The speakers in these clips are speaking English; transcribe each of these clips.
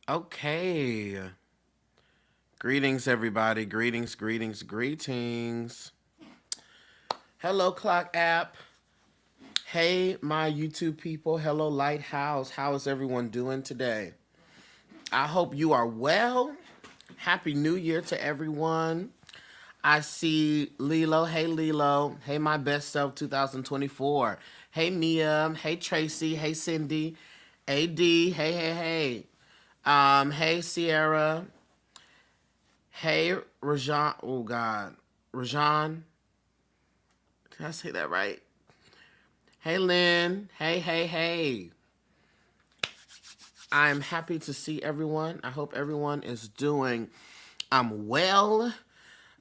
Okay. Greetings, everybody. Greetings, greetings, greetings. Hello, Clock app. Hey, my YouTube people. Hello, Lighthouse. How is everyone doing today? I hope you are well. Happy New Year to everyone. I see Lilo. Hey, Lilo. Hey, my best self 2024. Hey, Mia. Hey, Tracy. Hey, Cindy. AD. Hey. Hey, Sierra. Hey, Rajan. Oh, God. Rajan. Did I say that right? Hey, Lynn. Hey. I'm happy to see everyone. I hope everyone is doing well.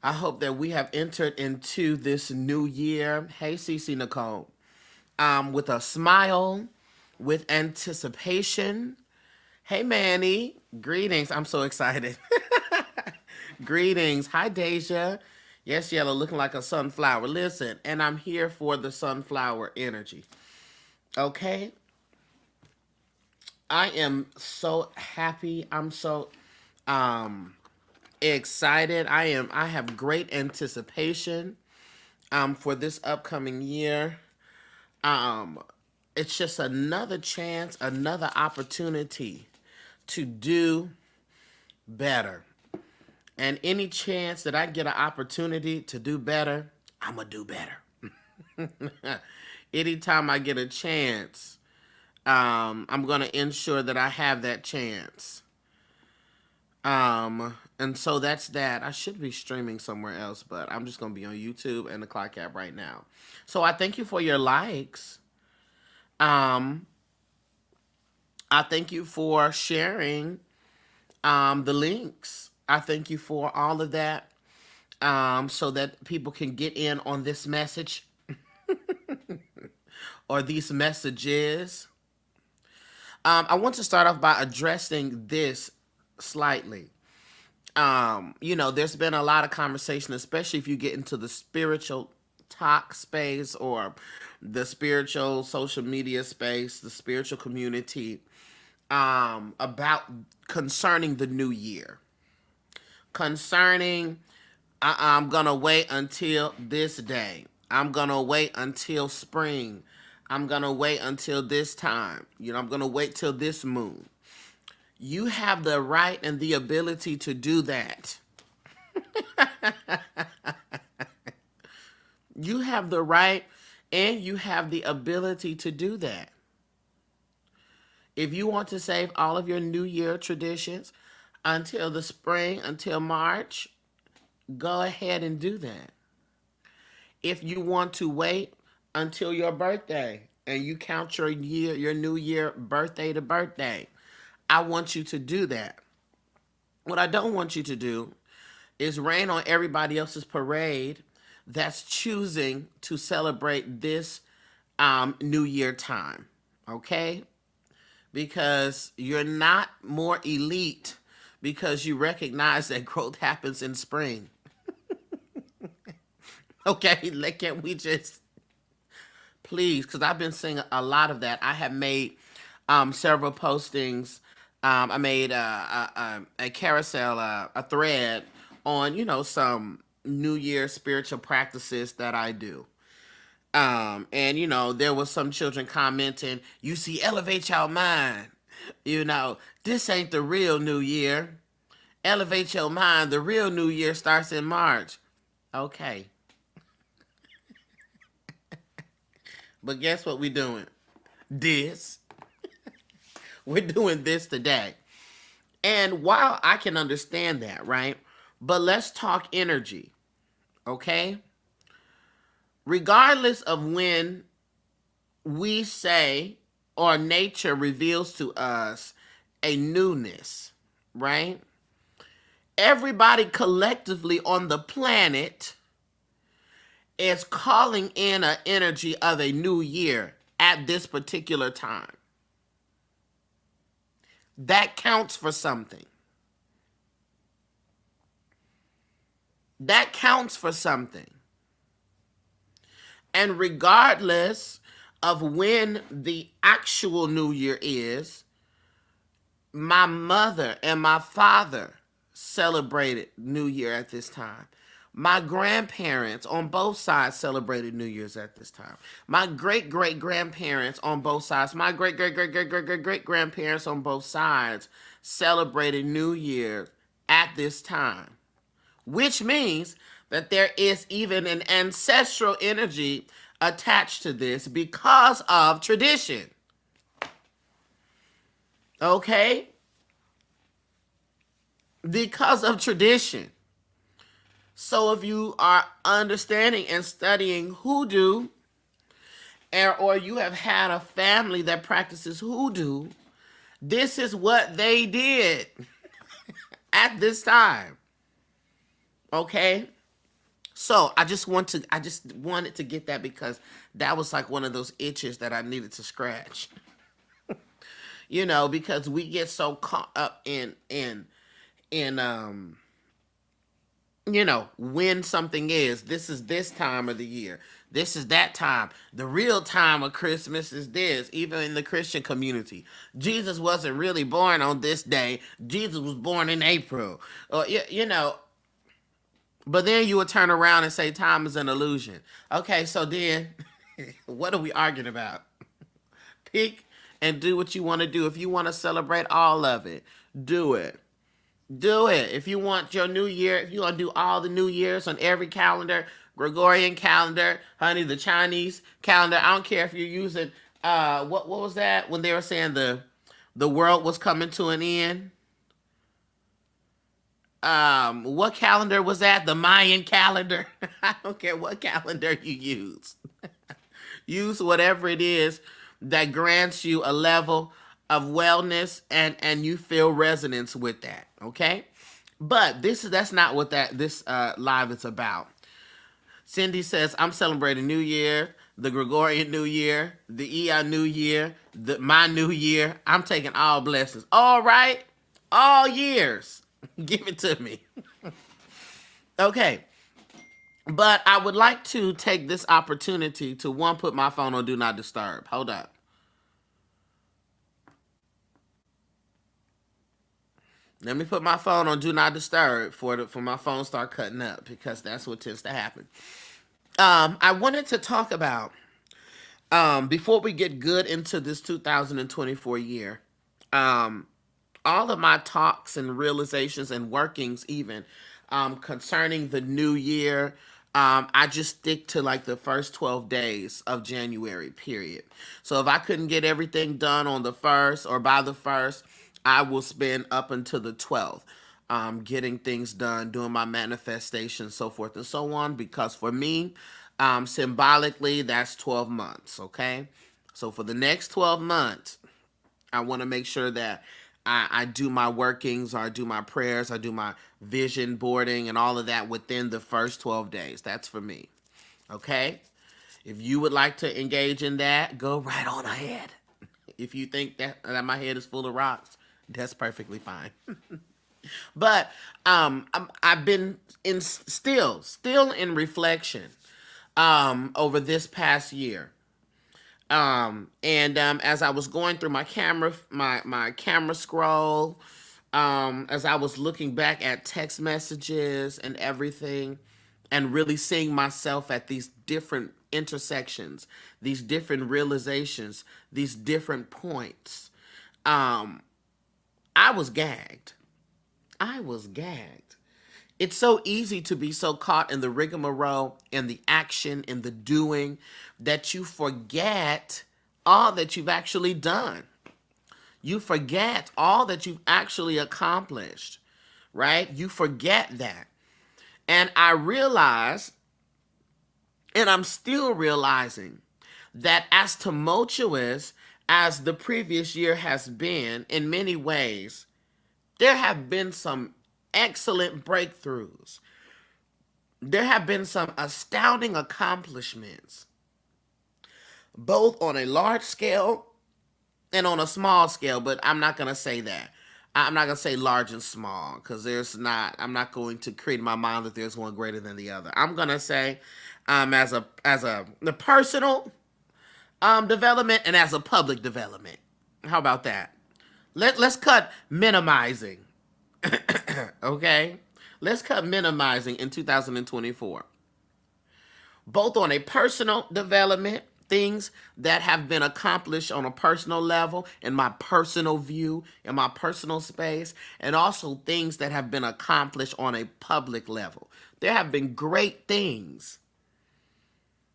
I hope that we have entered into this new year. Hey, Cece Nicole. With a smile, with anticipation. Hey, Manny. Greetings. I'm so excited. Greetings. Hi, Deja. Yes, Yellow, looking like a sunflower. Listen, and I'm here for the sunflower energy. Okay? I am so happy. I'm so excited. I have great anticipation for this upcoming year. Um it's just another chance, another opportunity to do better. And any chance that I get an opportunity to do better, I'm going to do better. Anytime I get a chance, I'm going to ensure that I have that chance. And so that's that. I should be streaming somewhere else, but I'm just going to be on YouTube and the Clock app right now. So I thank you for your likes. Um, I thank you for sharing the links. I thank you for all of that. So that people can get in on this message or these messages. I want to start off by addressing this slightly. There's been a lot of conversation, especially if you get into the spiritual talk space or the spiritual social media space, the spiritual community, about concerning the new year. Concerning, I'm going to wait until this day. I'm going to wait until spring. I'm going to wait until this time. I'm going to wait till this moon. You have the right and the ability to do that. You have the right and you have the ability to do that. If you want to save all of your New Year traditions until the spring, until March, go ahead and do that. If you want to wait until your birthday and you count your New Year birthday to birthday, I want you to do that. What I don't want you to do is rain on everybody else's parade that's choosing to celebrate this New Year time, okay? Because you're not more elite because you recognize that growth happens in spring. Okay, can't we just please? Because I've been seeing a lot of that. I have made several postings. I made a carousel, a thread on some New Year spiritual practices that I do. And there was some children commenting, "You see, elevate your mind. This ain't the real New Year. Elevate your mind. The real New Year starts in March." Okay, but guess what we're doing? This. We're doing this today. And while I can understand that, right? But let's talk energy, okay? Regardless of when we say or nature reveals to us a newness, right? Everybody collectively on the planet is calling in an energy of a new year at this particular time. That counts for something. That counts for something. And regardless of when the actual new year is, My mother and my father celebrated New Year at this time. My grandparents on both sides celebrated New Year's at this time. My great great grandparents on both sides, my great great great great great great great grandparents on both sides celebrated New Year at this time, which means that there is even an ancestral energy attached to this because of tradition. Okay? Because of tradition. So if you are understanding and studying hoodoo, or you have had a family that practices hoodoo, this is what they did at this time. Okay? So I just wanted to get that because that was like one of those itches that I needed to scratch. Because we get so caught up in when something is. This is this time of the year. This is that time. The real time of Christmas is this, even in the Christian community. Jesus wasn't really born on this day. Jesus was born in April. Or. But then you would turn around and say time is an illusion. Okay, so then what are we arguing about? Pick and do what you want to do. If you want to celebrate all of it, do it. Do it. If you want your new year, if you want to do all the new years on every calendar, Gregorian calendar, honey, the Chinese calendar. I don't care if you're using what was that when they were saying the world was coming to an end? What calendar was that? The Mayan calendar? I don't care what calendar you use. Use whatever it is that grants you a level of wellness and you feel resonance with that, okay? But that's not what this live is about. Cindy says, I'm celebrating New Year, the Gregorian New Year, the Eon New Year, my New Year. I'm taking all blessings. All right? All years. Give it to me. Okay. But I would like to take this opportunity to, one, put my phone on Do Not Disturb. Hold up. Let me put my phone on Do Not Disturb for my phone start cutting up, because that's what tends to happen. I wanted to talk about, before we get good into this 2024 year, all of my talks and realizations and workings even concerning the new year, I just stick to like the first 12 days of January, period. So if I couldn't get everything done on the 1st or by the 1st, I will spend up until the 12th getting things done, doing my manifestation, so forth and so on, because for me, symbolically, that's 12 months, okay? So for the next 12 months, I want to make sure that I do my workings, or I do my prayers, I do my vision boarding and all of that within the first 12 days. That's for me. Okay? If you would like to engage in that, go right on ahead. If you think that my head is full of rocks, that's perfectly fine. But I've been still in reflection over this past year. As I was going through my camera scroll, as I was looking back at text messages and everything, and really seeing myself at these different intersections, these different realizations, these different points, I was gagged. I was gagged. It's so easy to be so caught in the rigmarole, in the action, in the doing, that you forget all that you've actually done. You forget all that you've actually accomplished, right? You forget that. And I realized, and I'm still realizing, that as tumultuous as the previous year has been in many ways, there have been some excellent breakthroughs. There have been some astounding accomplishments, both on a large scale and on a small scale, but I'm not going to say that. I'm not going to say large and small, because I'm not going to create in my mind that there's one greater than the other. I'm going to say as the personal development and as a public development. How about that? Let's cut minimizing. Okay? Let's cut minimizing in 2024. Both on a personal development, things that have been accomplished on a personal level, in my personal view, in my personal space, and also things that have been accomplished on a public level. There have been great things,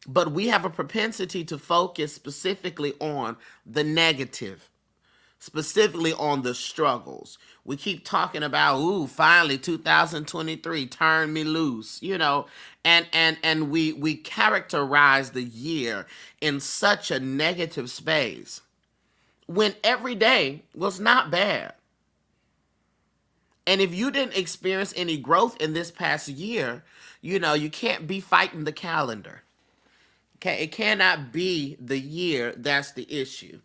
but we have a propensity to focus specifically on the negative, specifically on the struggles. We keep talking about, ooh, finally 2023 turned me loose, and we characterize the year in such a negative space when every day was not bad. And if you didn't experience any growth in this past year, you can't be fighting the calendar. Okay, it cannot be the year that's the issue.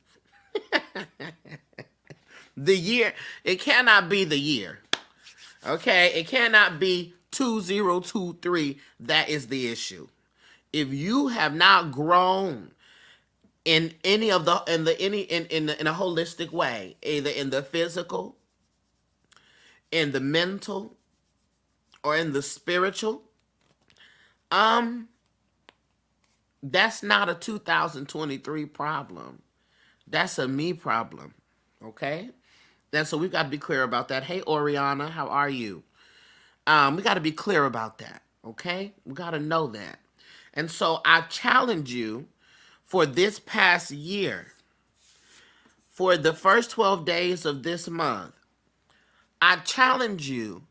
The year, it cannot be the year. Okay, it cannot be 2023 that is the issue. If you have not grown in any of the in a holistic way, either in the physical, in the mental, or in the spiritual, that's not a 2023 problem. That's a me problem. Okay? And so we've got to be clear about that. Hey, Oriana, how are you? We got to be clear about that. Okay? We got to know that. And so I challenge you for this past year, for the first 12 days of this month, I challenge you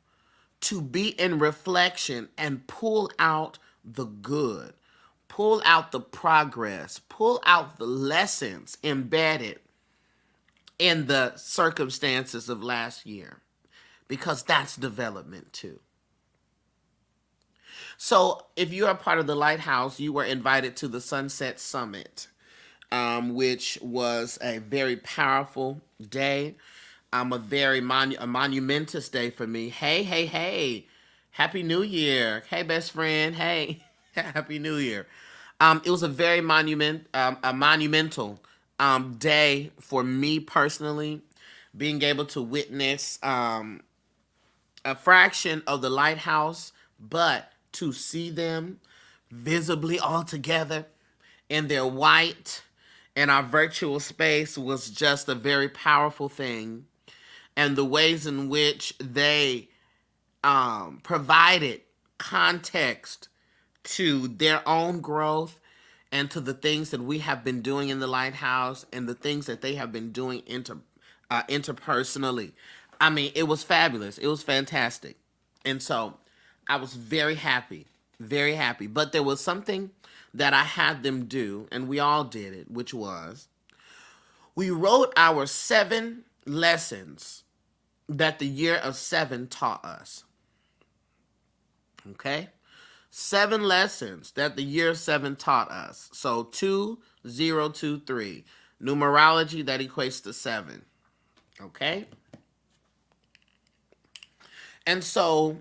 to be in reflection and pull out the good, pull out the progress, pull out the lessons embedded in the circumstances of last year, because that's development too. So if you are part of the Lighthouse, you were invited to the Sunset Summit, which was a very powerful day. A very monumentous day for me. Hey, hey, hey. Happy New Year. Hey, best friend. Hey. Happy New Year. It was a very monumental day for me personally, being able to witness a fraction of the Lighthouse, but to see them visibly all together in their white in our virtual space was just a very powerful thing. And the ways in which they provided context to their own growth and to the things that we have been doing in the Lighthouse and the things that they have been doing interpersonally. I mean, it was fabulous. It was fantastic. And so I was very happy, very happy. But there was something that I had them do, and we all did it, which was we wrote our 7 lessons that the year of 7 taught us. Okay? 7 lessons that the year 7 taught us. So 2023. Numerology that equates to 7. Okay? And so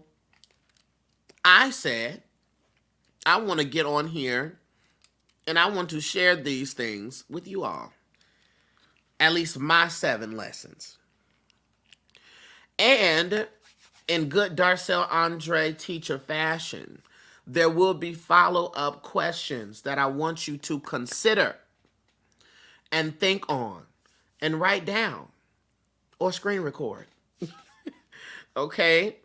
I said, I want to get on here and I want to share these things with you all. At least my 7 lessons. And in good darcellandre teacher fashion, there will be follow-up questions that I want you to consider and think on and write down or screen record. Okay?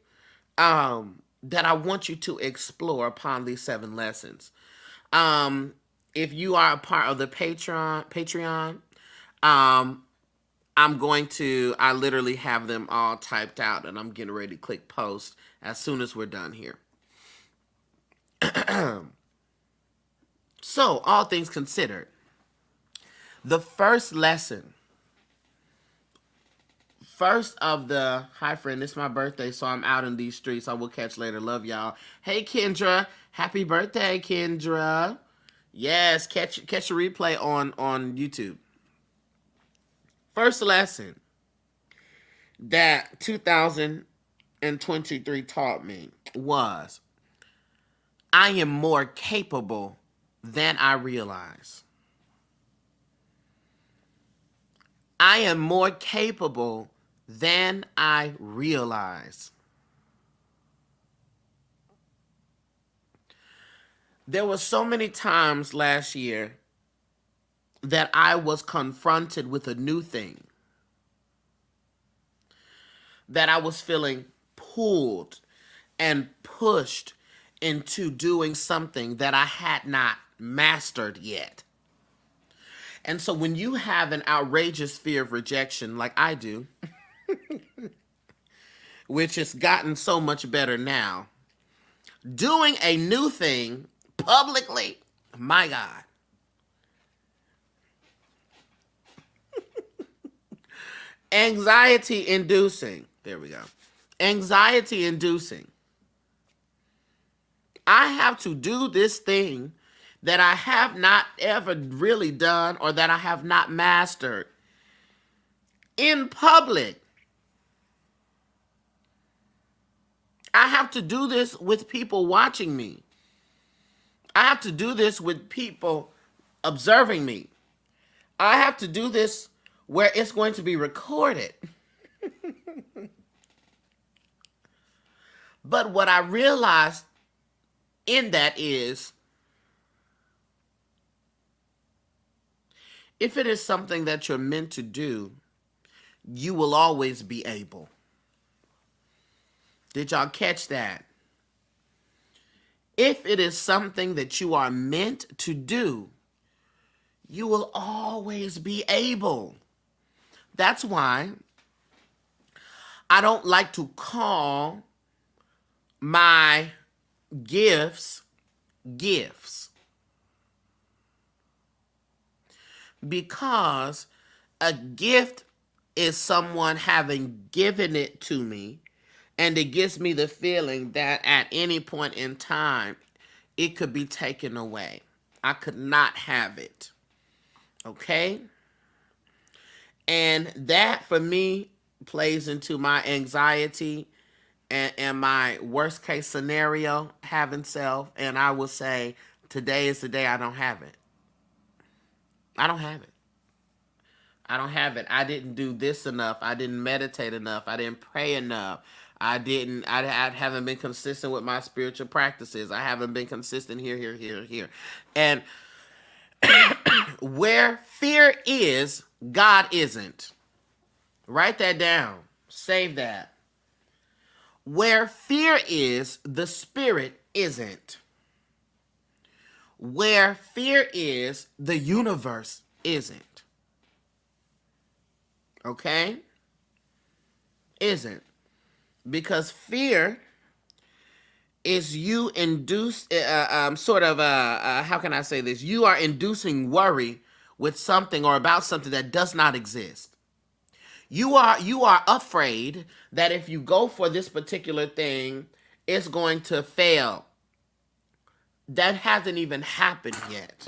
That I want you to explore upon these 7 lessons. If you are a part of the Patreon, I literally have them all typed out and I'm getting ready to click post as soon as we're done here. So, all things considered, the first lesson, hi friend, it's my birthday, so I'm out in these streets. I will catch later. Love y'all. Hey Kendra, happy birthday, Kendra. Yes, catch a replay on YouTube. First lesson that 2023 taught me was I am more capable than I realize. I am more capable than I realize. There were so many times last year that I was confronted with a new thing, that I was feeling pulled and pushed into doing something that I had not mastered yet. And so when you have an outrageous fear of rejection like I do, which has gotten so much better now, doing a new thing publicly, my God. Anxiety inducing. There we go. Anxiety inducing. I have to do this thing that I have not ever really done or that I have not mastered in public. I have to do this with people watching me. I have to do this with people observing me. I have to do this where it's going to be recorded. But what I realized in that is, if it is something that you're meant to do, you will always be able. Did y'all catch that? If it is something that you are meant to do, you will always be able. That's why I don't like to call my gifts gifts. Because a gift is someone having given it to me, and it gives me the feeling that at any point in time, it could be taken away. I could not have it. Okay? And that, for me, plays into my anxiety and my worst case scenario, having self. And I will say, today is the day I don't have it. I don't have it. I don't have it. I didn't do this enough. I didn't meditate enough. I didn't pray enough. I haven't been consistent with my spiritual practices. I haven't been consistent here. And where fear is, God isn't. Write that down. Save that. Where fear is, the Spirit isn't. Where fear is, the universe isn't. Okay? Isn't. Because fear is you induce, how can I say this? You are inducing worry with something or about something that does not exist. You are afraid that if you go for this particular thing, it's going to fail. That hasn't even happened yet.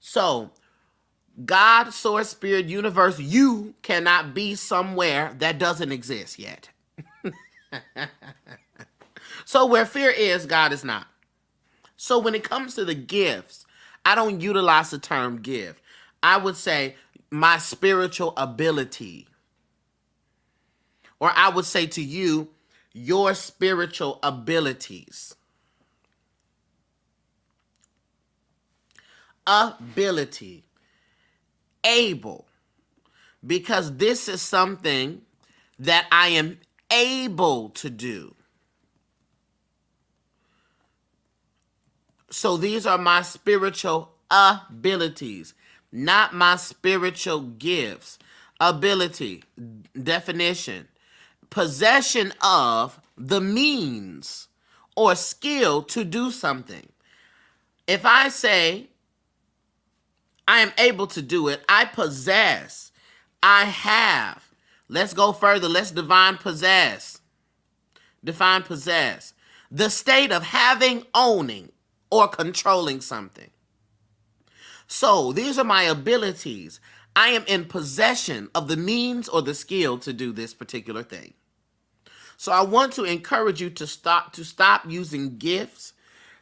So, God, source, spirit, universe, you cannot be somewhere that doesn't exist yet. So where fear is, God is not. So when it comes to the gifts, I don't utilize the term gift. I would say my spiritual ability. Or I would say to you, your spiritual abilities. Ability. Able. Because this is something that I am able to do. So these are my spiritual abilities, not my spiritual gifts. Ability, definition, possession of the means or skill to do something. If I say I am able to do it, I possess, I have. Let's go further. Let's define possess. Define possess. The state of having, owning, or controlling something. So these are my abilities. I am in possession of the means or the skill to do this particular thing. So I want to encourage you to stop using gifts.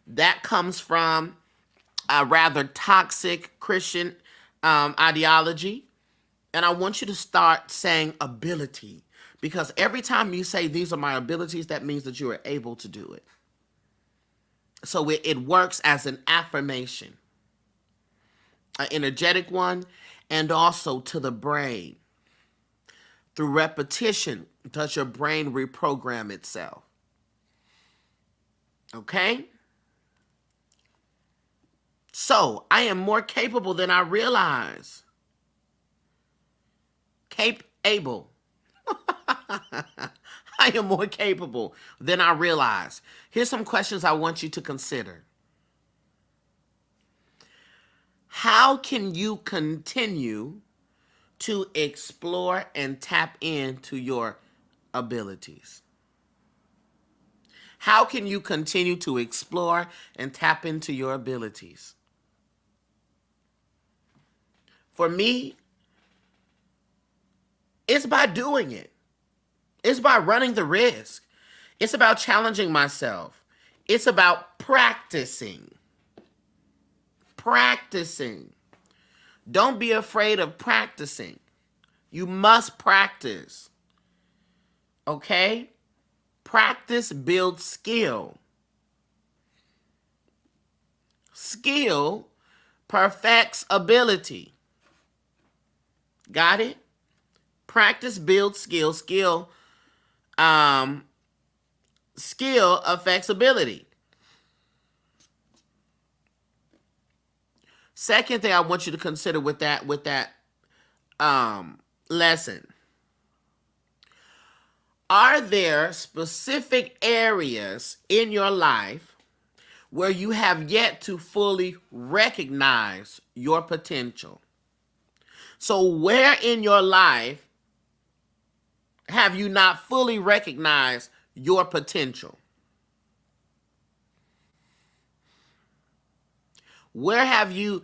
That comes from a rather toxic Christian ideology. And I want you to start saying ability. Because every time you say, these are my abilities, that means that you are able to do it. So it works as an affirmation, an energetic one, and also to the brain. Through repetition, does your brain reprogram itself? Okay? So, I am more capable than I realize. Able. I am more capable than I realize. Here's some questions I want you to consider. How can you continue to explore and tap into your abilities? How can you continue to explore and tap into your abilities? For me, it's by doing it. It's by running the risk. It's about challenging myself. It's about practicing. Practicing. Don't be afraid of practicing. You must practice. Okay? Practice builds skill. Skill perfects ability. Got it? Practice builds skill. Skill affects ability. Second thing I want you to consider with that lesson. Are there specific areas in your life where you have yet to fully recognize your potential? So where in your life have you not fully recognized your potential? Where have you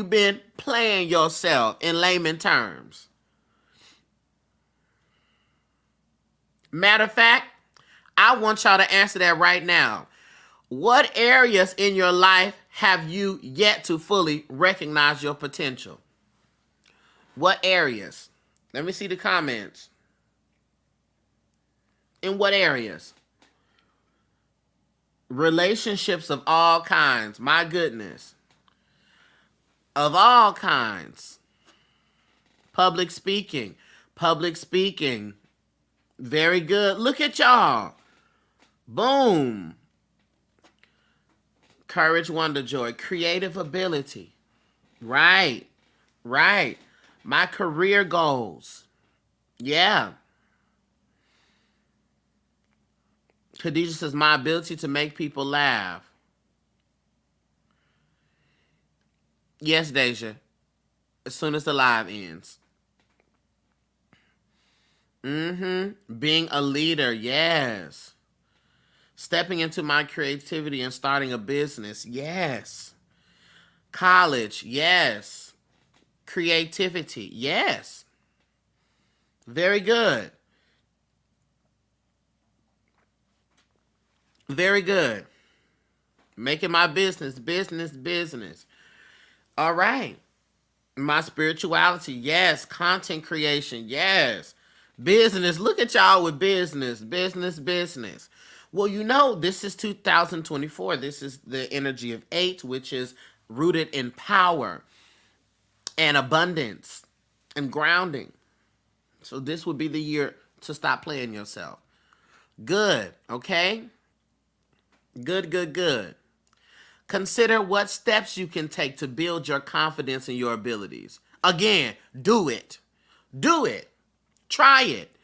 been playing yourself in layman terms? Matter of fact, I want y'all to answer that right now. What areas in your life have you yet to fully recognize your potential? What areas? Let me see the comments. In what areas? Relationships of all kinds. My goodness. Of all kinds. Public speaking. Public speaking. Very good. Look at y'all. Boom. Courage, wonder, joy. Creative ability. Right. Right. My career goals. Yeah. Khadijah says, my ability to make people laugh. Yes, Deja. As soon as the live ends. Being a leader, yes. Stepping into my creativity and starting a business, yes. College, yes. Creativity, yes. Very good. Very good. Making my business. All right. My spirituality, yes. Content creation, yes. Business. Look at y'all with business. Well, you know, this is 2024. This is the energy of 8, which is rooted in power and abundance and grounding. So this would be the year to stop playing yourself. Good, okay? Good. Consider what steps you can take to build your confidence in your abilities. Again, do it. Try it.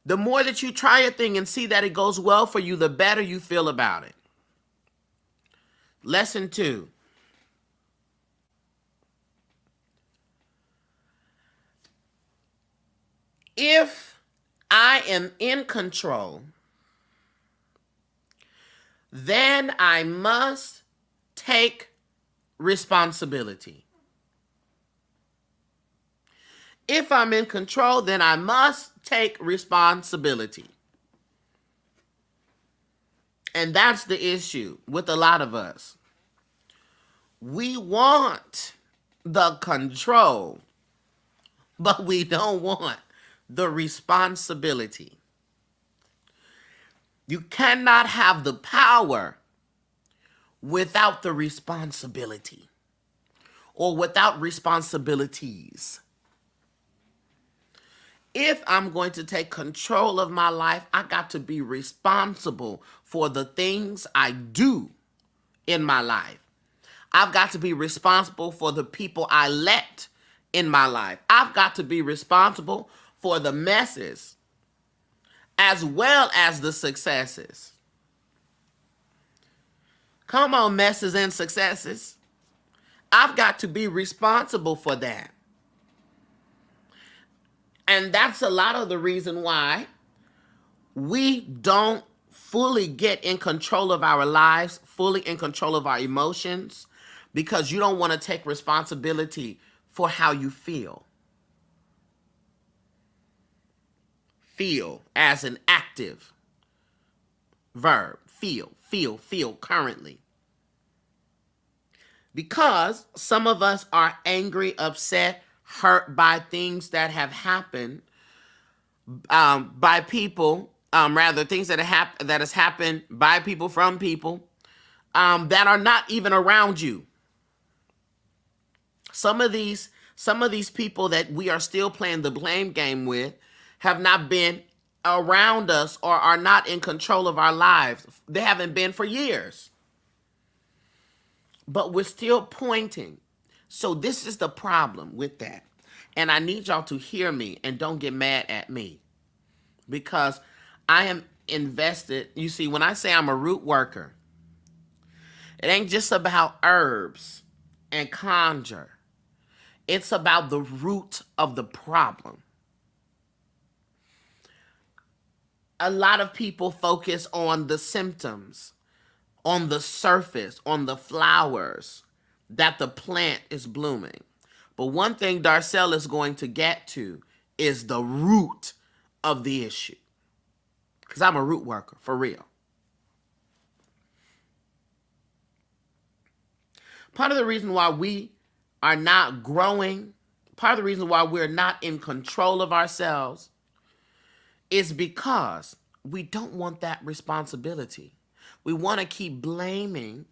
The more that you try a thing and see that it goes well for you, the better you feel about it. Lesson 2. If I am in control, then I must take responsibility. If I'm in control, then I must take responsibility. And that's the issue with a lot of us. We want the control, but we don't want the responsibility. You cannot have the power without the responsibility or without responsibilities. If I'm going to take control of my life, I got to be responsible for the things I do in my life. I've got to be responsible for the people I let in my life. I've got to be responsible for the messes as well as the successes. Come on, messes and successes. I've got to be responsible for that. And that's a lot of the reason why we don't fully get in control of our lives, fully in control of our emotions, because you don't want to take responsibility for how you feel. Feel as an active verb. Feel currently. Because some of us are angry, upset, hurt by things that have happened by people, things that has happened by people, from people that are not even around you. Some of these people that we are still playing the blame game with have not been around us or are not in control of our lives. They haven't been for years. But we're still pointing. So this is the problem with that. And I need y'all to hear me and don't get mad at me. Because I am invested. You see, when I say I'm a root worker, it ain't just about herbs and conjure. It's about the root of the problem. A lot of people focus on the symptoms, on the surface, on the flowers that the plant is blooming. But one thing Darcel is going to get to is the root of the issue. Because I'm a root worker, for real. Part of the reason why we are not growing, part of the reason why we're not in control of ourselves is because we don't want that responsibility. We want to keep blaming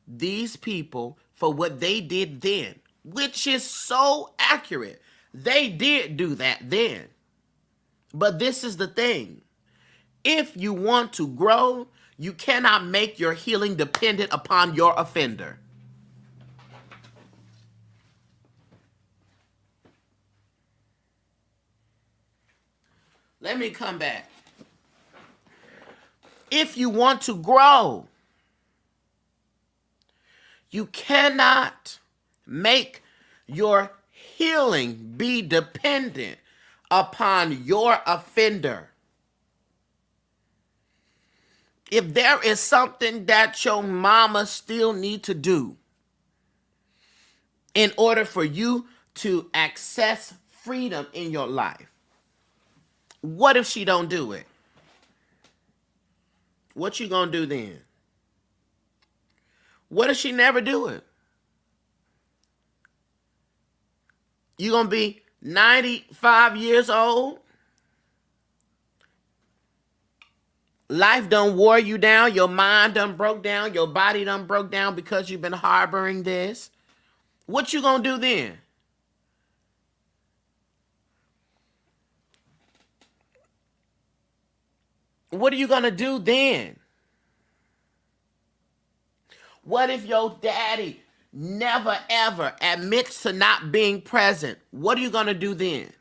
these people for what they did then, which is so accurate. They did do that then. But this is the thing. If you want to grow, you cannot make your healing dependent upon your offender. Let me come back. If you want to grow, you cannot make your healing be dependent upon your offender. If there is something that your mama still need to do in order for you to access freedom in your life, what if she don't do it? What you gonna do then? What if she never do it? You gonna be 95 years old? Life done wore you down. Your mind done broke down. Your body done broke down because you've been harboring this. What you gonna do then? What are you gonna do then? What if your daddy never ever admits to not being present? What are you gonna do then?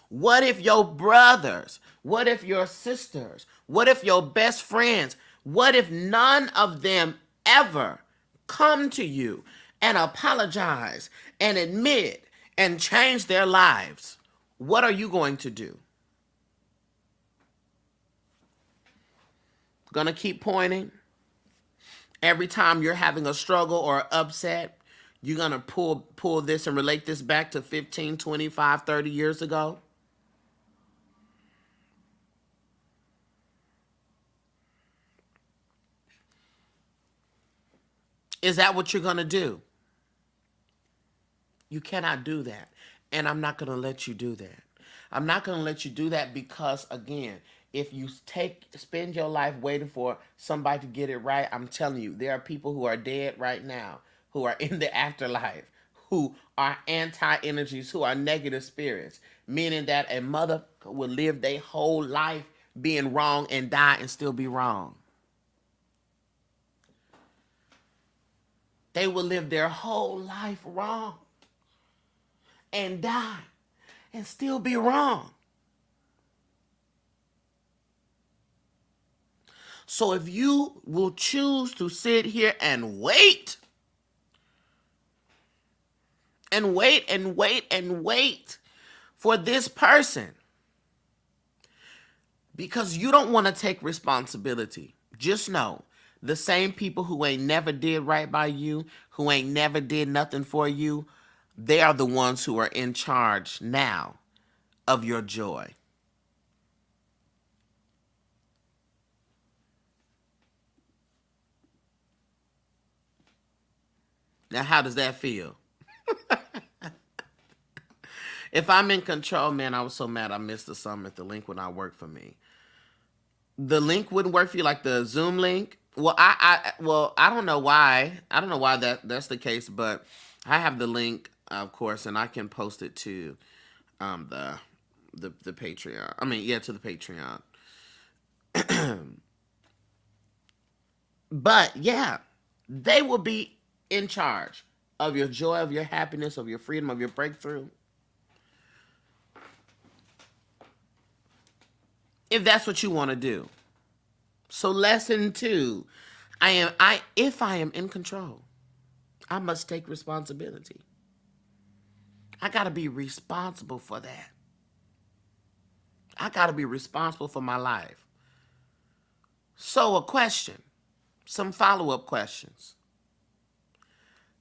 What if your brothers, what if your sisters, what if your best friends, what if none of them ever come to you and apologize and admit and change their lives? What are you going to do? Gonna keep pointing? Every time you're having a struggle or upset, you're gonna pull this and relate this back to 15, 25, 30 years ago? Is that what you're going to do? You cannot do that. And I'm not going to let you do that. I'm not going to let you do that because, again, if you spend your life waiting for somebody to get it right, I'm telling you, there are people who are dead right now, who are in the afterlife, who are anti-energies, who are negative spirits, meaning that a mother will live their whole life being wrong and die and still be wrong. They will live their whole life wrong and die and still be wrong. So if you will choose to sit here and wait and wait and wait and wait for this person because you don't want to take responsibility, just know the same people who ain't never did right by you, who ain't never did nothing for you, they are the ones who are in charge now of your joy. Now, how does that feel? If I'm in control, man, I was so mad I missed the summit. The link would not work for me. The link wouldn't work for you, like the Zoom link. Well, I don't know why. I don't know why that's the case, but I have the link, of course, and I can post it to the Patreon. I mean, yeah, to the Patreon. But yeah, they will be in charge of your joy, of your happiness, of your freedom, of your breakthrough. If that's what you want to do. So lesson 2, if I am in control, I must take responsibility. I got to be responsible for that. I got to be responsible for my life. So a question, some follow-up questions.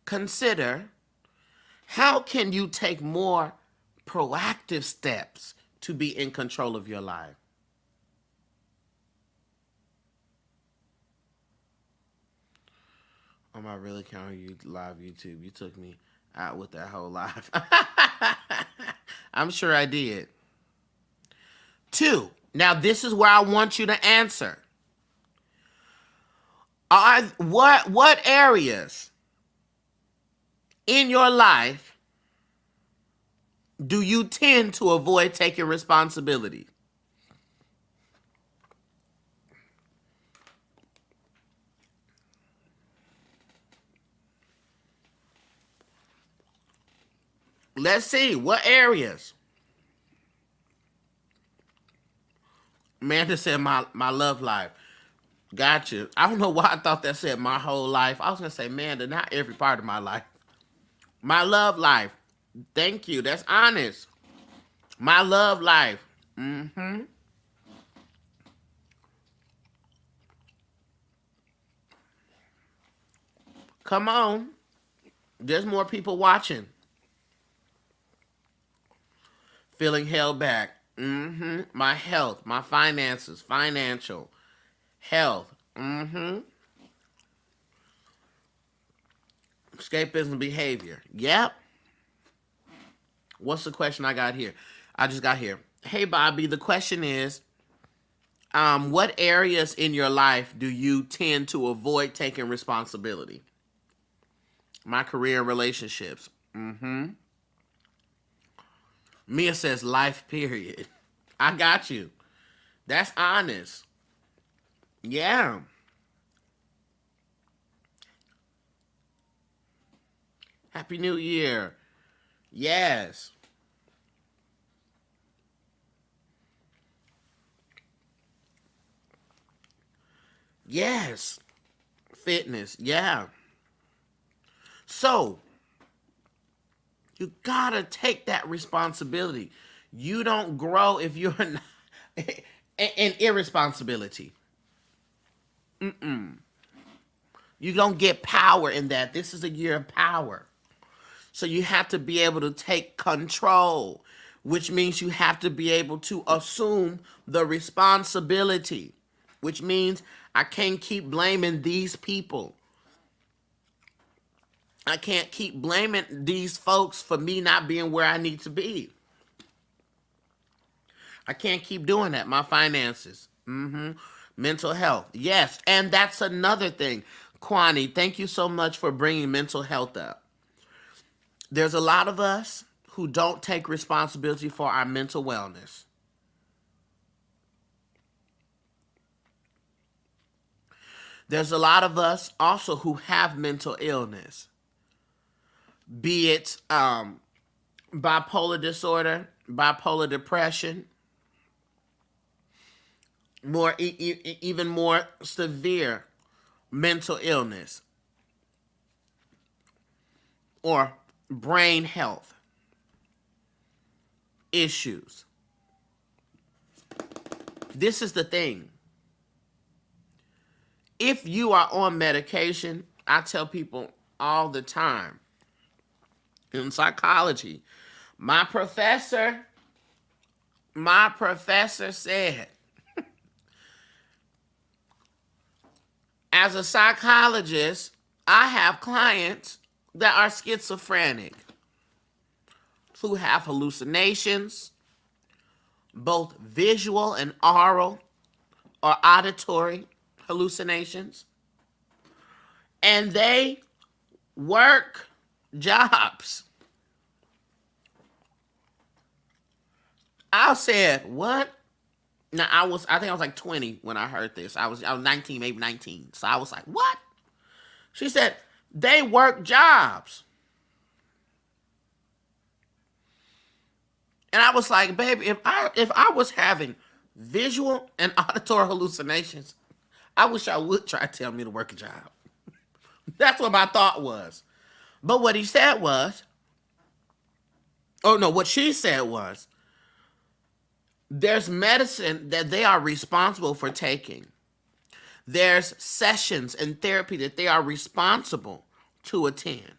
Consider, how can you take more proactive steps to be in control of your life? Am I really counting you live YouTube? You took me out with that whole live. I'm sure I did. 2, now this is where I want you to answer. What areas in your life do you tend to avoid taking responsibility? Let's see, what areas? Amanda said my love life. Gotcha. I don't know why I thought that said my whole life. I was going to say, Amanda, not every part of my life. My love life. Thank you. That's honest. My love life. Mm-hmm. Come on. There's more people watching. Feeling held back. Mm-hmm. My health, my finances, financial, health. Mm-hmm. Escapism behavior. Yep. What's the question I got here? I just got here. Hey, Bobby, the question is, what areas in your life do you tend to avoid taking responsibility? My career and relationships. Mm-hmm. Mia says life, period. I got you. That's honest. Yeah. Happy New Year. Yes. Yes. Fitness. Yeah. So, you gotta take that responsibility. You don't grow if you're not in irresponsibility. You don't get power in that. This is a year of power. So you have to be able to take control, which means you have to be able to assume the responsibility, which means I can't keep blaming these people. I can't keep blaming these folks for me not being where I need to be. I can't keep doing that. My finances. Mental health. Yes. And that's another thing. Kwani, thank you so much for bringing mental health up. There's a lot of us who don't take responsibility for our mental wellness. There's a lot of us also who have mental illness, be it bipolar disorder, bipolar depression, even more severe mental illness, or brain health issues. This is the thing. If you are on medication, I tell people all the time, in psychology, my professor said, as a psychologist, I have clients that are schizophrenic, who have hallucinations, both visual and oral or auditory hallucinations, and they work jobs. I said, what? Now I think I was like 20 when I heard this. I was 19, maybe 19. So I was like, what? She said, they work jobs. And I was like, baby, if I was having visual and auditory hallucinations, I wish I would try to tell me to work a job. That's what my thought was. But what he said was, what she said was, there's medicine that they are responsible for taking. There's sessions and therapy that they are responsible to attend.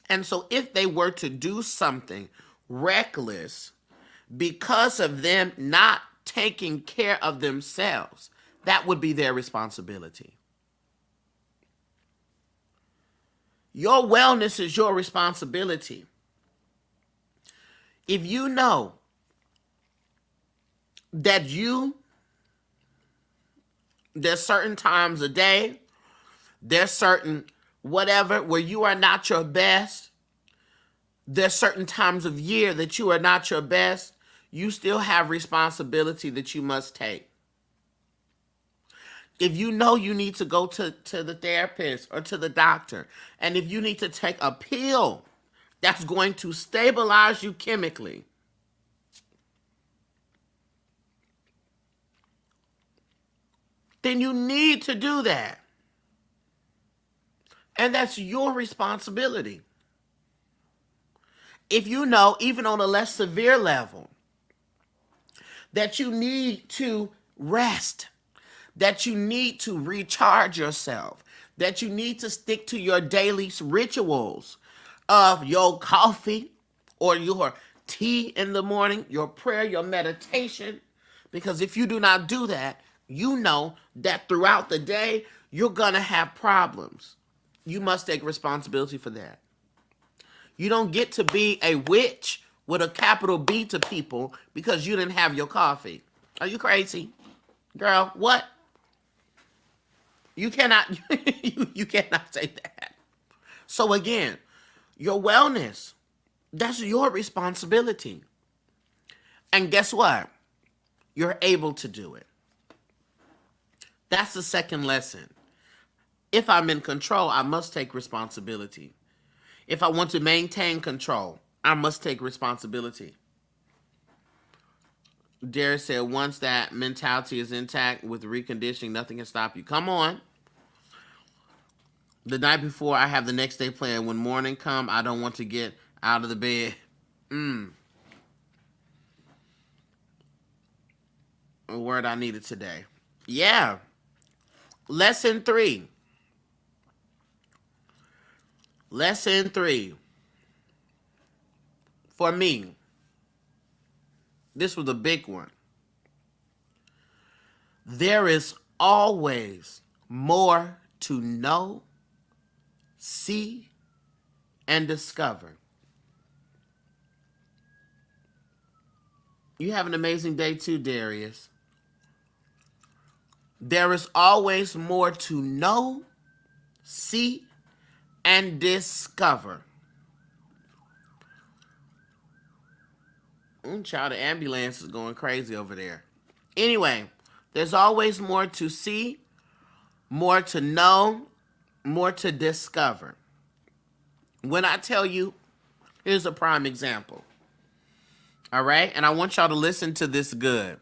And so if they were to do something reckless because of them not taking care of themselves, that would be their responsibility. Your wellness is your responsibility. If you know that there's certain times a day, there's certain whatever where you are not your best, there's certain times of year that you are not your best, you still have responsibility that you must take. If you know you need to go to the therapist or to the doctor, and if you need to take a pill that's going to stabilize you chemically, then you need to do that. And that's your responsibility. If you know, even on a less severe level, that you need to rest, that you need to recharge yourself, that you need to stick to your daily rituals of your coffee or your tea in the morning, your prayer, your meditation, because if you do not do that, you know that throughout the day, you're going to have problems. You must take responsibility for that. You don't get to be a witch with a capital B to people because you didn't have your coffee. Are you crazy? Girl, what? You cannot, you cannot say that. So again, your wellness, that's your responsibility. And guess what? You're able to do it. That's the second lesson. If I'm in control, I must take responsibility. If I want to maintain control, I must take responsibility. Derek said, once that mentality is intact with reconditioning, nothing can stop you. Come on. The night before, I have the next day plan. When morning come, I don't want to get out of the bed. A word I needed today. Yeah. Lesson 3. Lesson 3. For me, this was a big one. There is always more to know, see, and discover. You have an amazing day too, Darius. There is always more to know, see, and discover. Child, the ambulance is going crazy over there. Anyway, there's always more to see, more to know, more to discover. When I tell you, here's a prime example. All right? And I want y'all to listen to this good.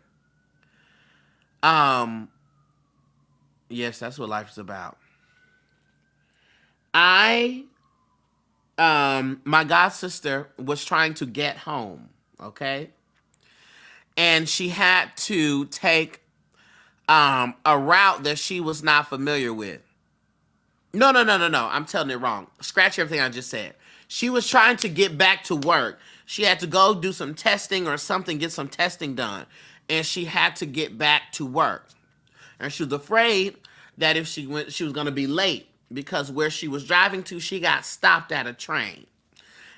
Yes, that's what life is about. My god sister was trying to get home, okay? And she had to take a route that she was not familiar with. No. I'm telling it wrong. Scratch everything I just said. She was trying to get back to work. She had to go do some testing or something, get some testing done. And she had to get back to work. And she was afraid that if she went, she was going to be late because where she was driving to, she got stopped at a train.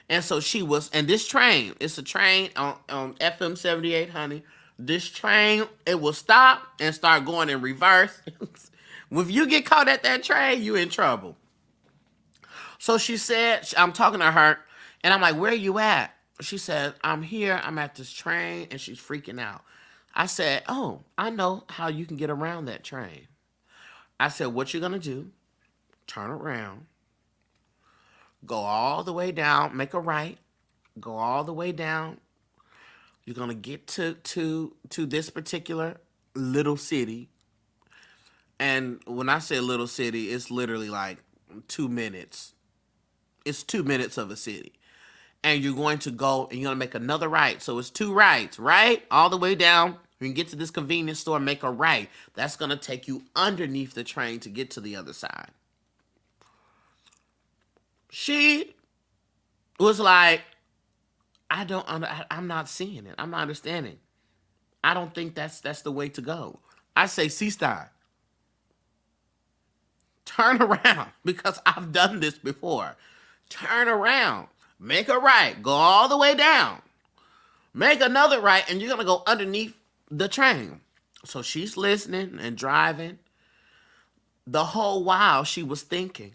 And so she was, and this train, it's a train on FM 78, honey. This train, it will stop and start going in reverse. If you get caught at that train, you in trouble. So she said, I'm talking to her, and I'm like, where are you at? She said, I'm here, I'm at this train, and she's freaking out. I said, oh, I know how you can get around that train. I said, what you're going to do, turn around, go all the way down, make a right, go all the way down. You're going to get to this particular little city. And when I say little city, it's literally like 2 minutes. It's 2 minutes of a city. And you're going to go and you're going to make another right. So it's 2 rights, right? All the way down. You can get to this convenience store, make a right. That's going to take you underneath the train to get to the other side. She was like, I'm not seeing it. I'm not understanding. I don't think that's the way to go. I say, C-Star, turn around, because I've done this before. Turn around, make a right, go all the way down, make another right, and you're going to go underneath the train. So she's listening and driving. The whole while she was thinking,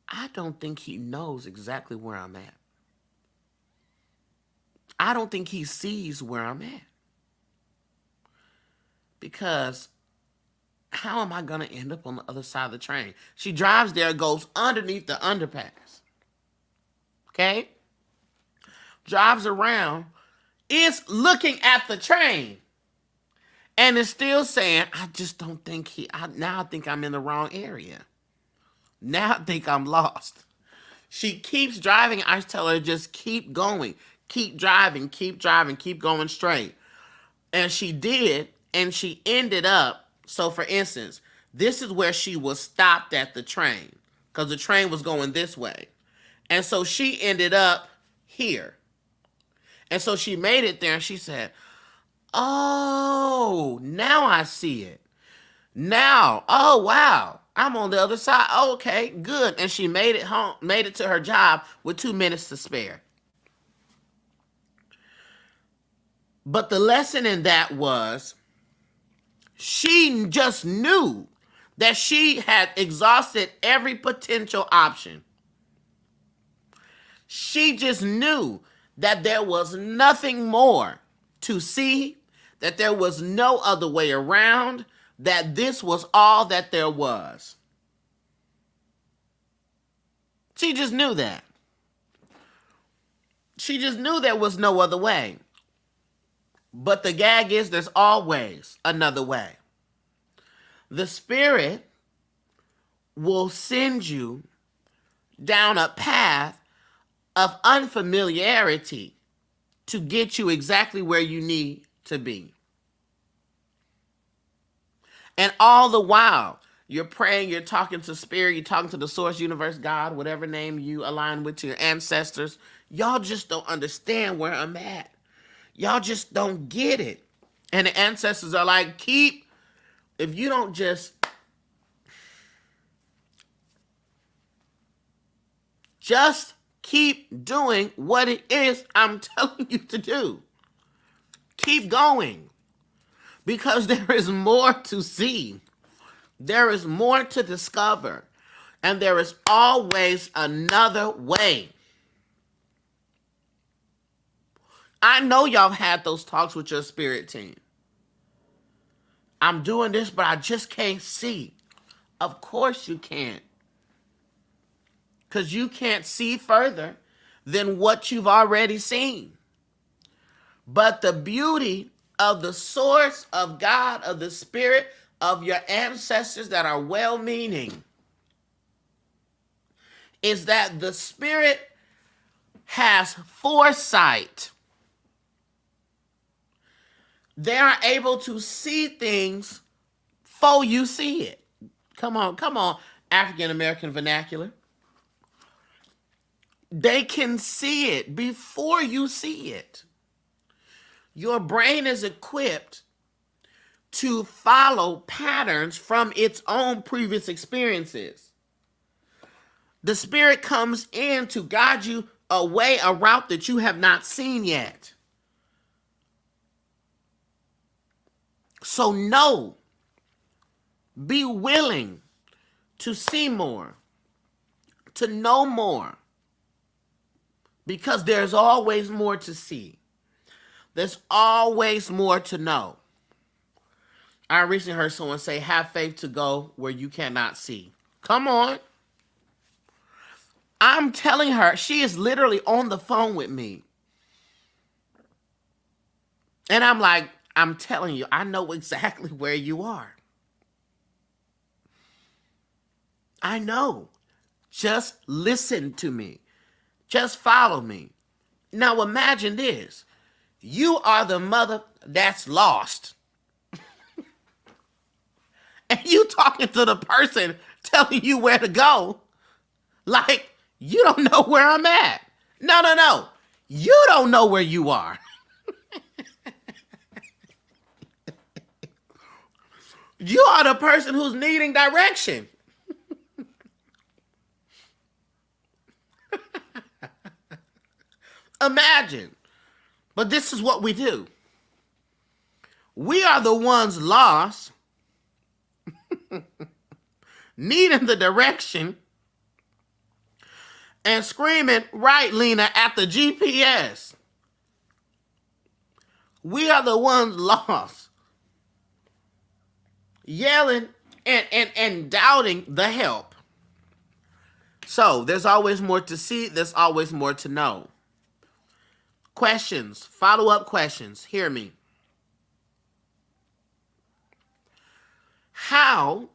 I don't think he knows exactly where I'm at. I don't think he sees where I'm at. Because how am I going to end up on the other side of the train? She drives there, goes underneath the underpass. Okay? Drives around, is looking at the train, and is still saying, I just don't think now I think I'm in the wrong area. Now I think I'm lost. She keeps driving. I tell her, just keep going. Keep driving, keep going straight. And she did, and she ended up, so for instance, this is where she was stopped at the train, because the train was going this way. And so she ended up here. And so she made it there, and she said, oh, now I see it. Now, oh, wow, I'm on the other side. Oh, okay, good. And she made it home, made it to her job with 2 minutes to spare. But the lesson in that was she just knew that she had exhausted every potential option. She just knew that there was nothing more to see, that there was no other way around, that this was all that there was. She just knew that. She just knew there was no other way. But the gag is there's always another way. The Spirit will send you down a path of unfamiliarity to get you exactly where you need to be. And all the while, you're praying, you're talking to Spirit, you're talking to the source, universe, God, whatever name you align with, to your ancestors. Y'all just don't understand where I'm at. Y'all just don't get it. And the ancestors are like, if you don't just keep doing what it is I'm telling you to do. keep going because there is more to see. There is more to discover. And there is always another way. I know y'all had those talks with your spirit team. I'm doing this, but I just can't see. Of course you can't. Because you can't see further than what you've already seen. But the beauty of the source of God, of the spirit, of your ancestors that are well-meaning, is that the spirit has foresight. They are able to see things before you see it. Come on, African American vernacular. They can see it before you see it. Your brain is equipped to follow patterns from its own previous experiences. The spirit comes in to guide you away a route that you have not seen yet. So know, be willing to see more, to know more, because there's always more to see. There's always more to know. I recently heard someone say, have faith to go where you cannot see. Come on. I'm telling her, she is literally on the phone with me. And I'm like, I'm telling you, I know exactly where you are. I know. Just listen to me. Just follow me. Now imagine this. You are the mother that's lost. And you talking to the person telling you where to go. Like, you don't know where I'm at. No. You don't know where you are. You are the person who's needing direction. Imagine. But this is what we do. We are the ones lost, needing the direction, and screaming, right, Lena, at the GPS. We are the ones lost, yelling and doubting the help. So there's always more to see. There's always more to know. Questions, follow-up questions. Hear me. How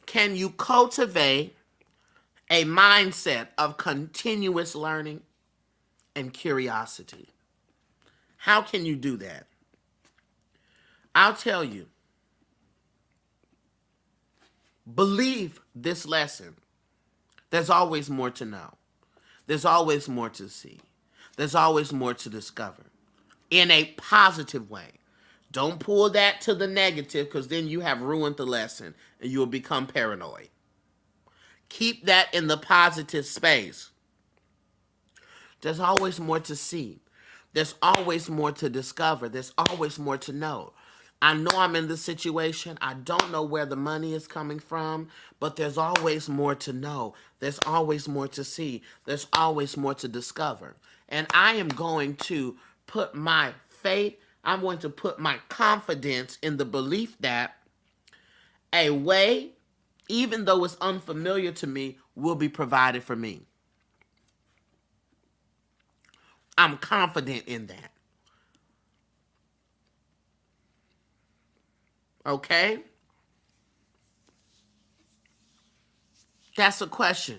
can you cultivate a mindset of continuous learning and curiosity? How can you do that? I'll tell you. Believe this lesson. There's always more to know. There's always more to see. There's always more to discover in a positive way. Don't pull that to the negative, because then you have ruined the lesson and you will become paranoid. Keep that in the positive space. There's always more to see. There's always more to discover. There's always more to know. I know I'm in this situation. I don't know where the money is coming from, but there's always more to know. There's always more to see. There's always more to discover. And I am going to put my faith, I'm going to put my confidence in the belief that a way, even though it's unfamiliar to me, will be provided for me. I'm confident in that. Okay? That's a question.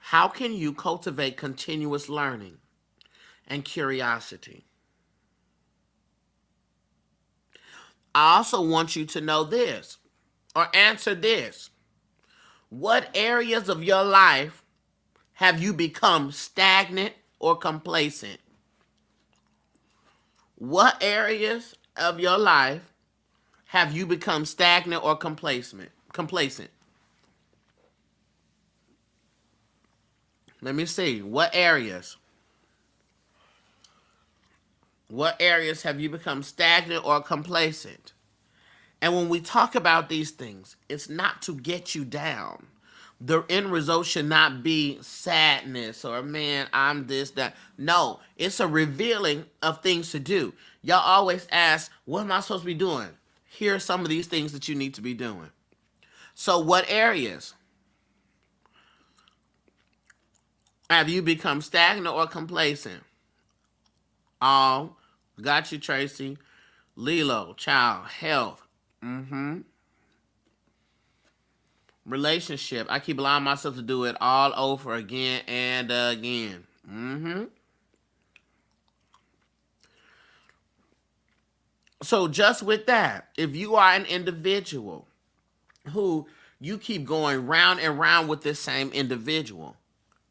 How can you cultivate continuous learning and curiosity? I also want you to know this, or answer this. What areas of your life have you become stagnant or complacent? What areas of your life have you become stagnant or complacent? Let me see. What areas? What areas have you become stagnant or complacent? And when we talk about these things, it's not to get you down. The end result should not be sadness or, man, I'm this, that. No, it's a revealing of things to do. Y'all always ask, what am I supposed to be doing? Here are some of these things that you need to be doing. So what areas have you become stagnant or complacent? All. Got you, Tracy. Lilo, child, health. Relationship. I keep allowing myself to do it all over again and again. So just with that, if you are an individual who you keep going round and round with this same individual,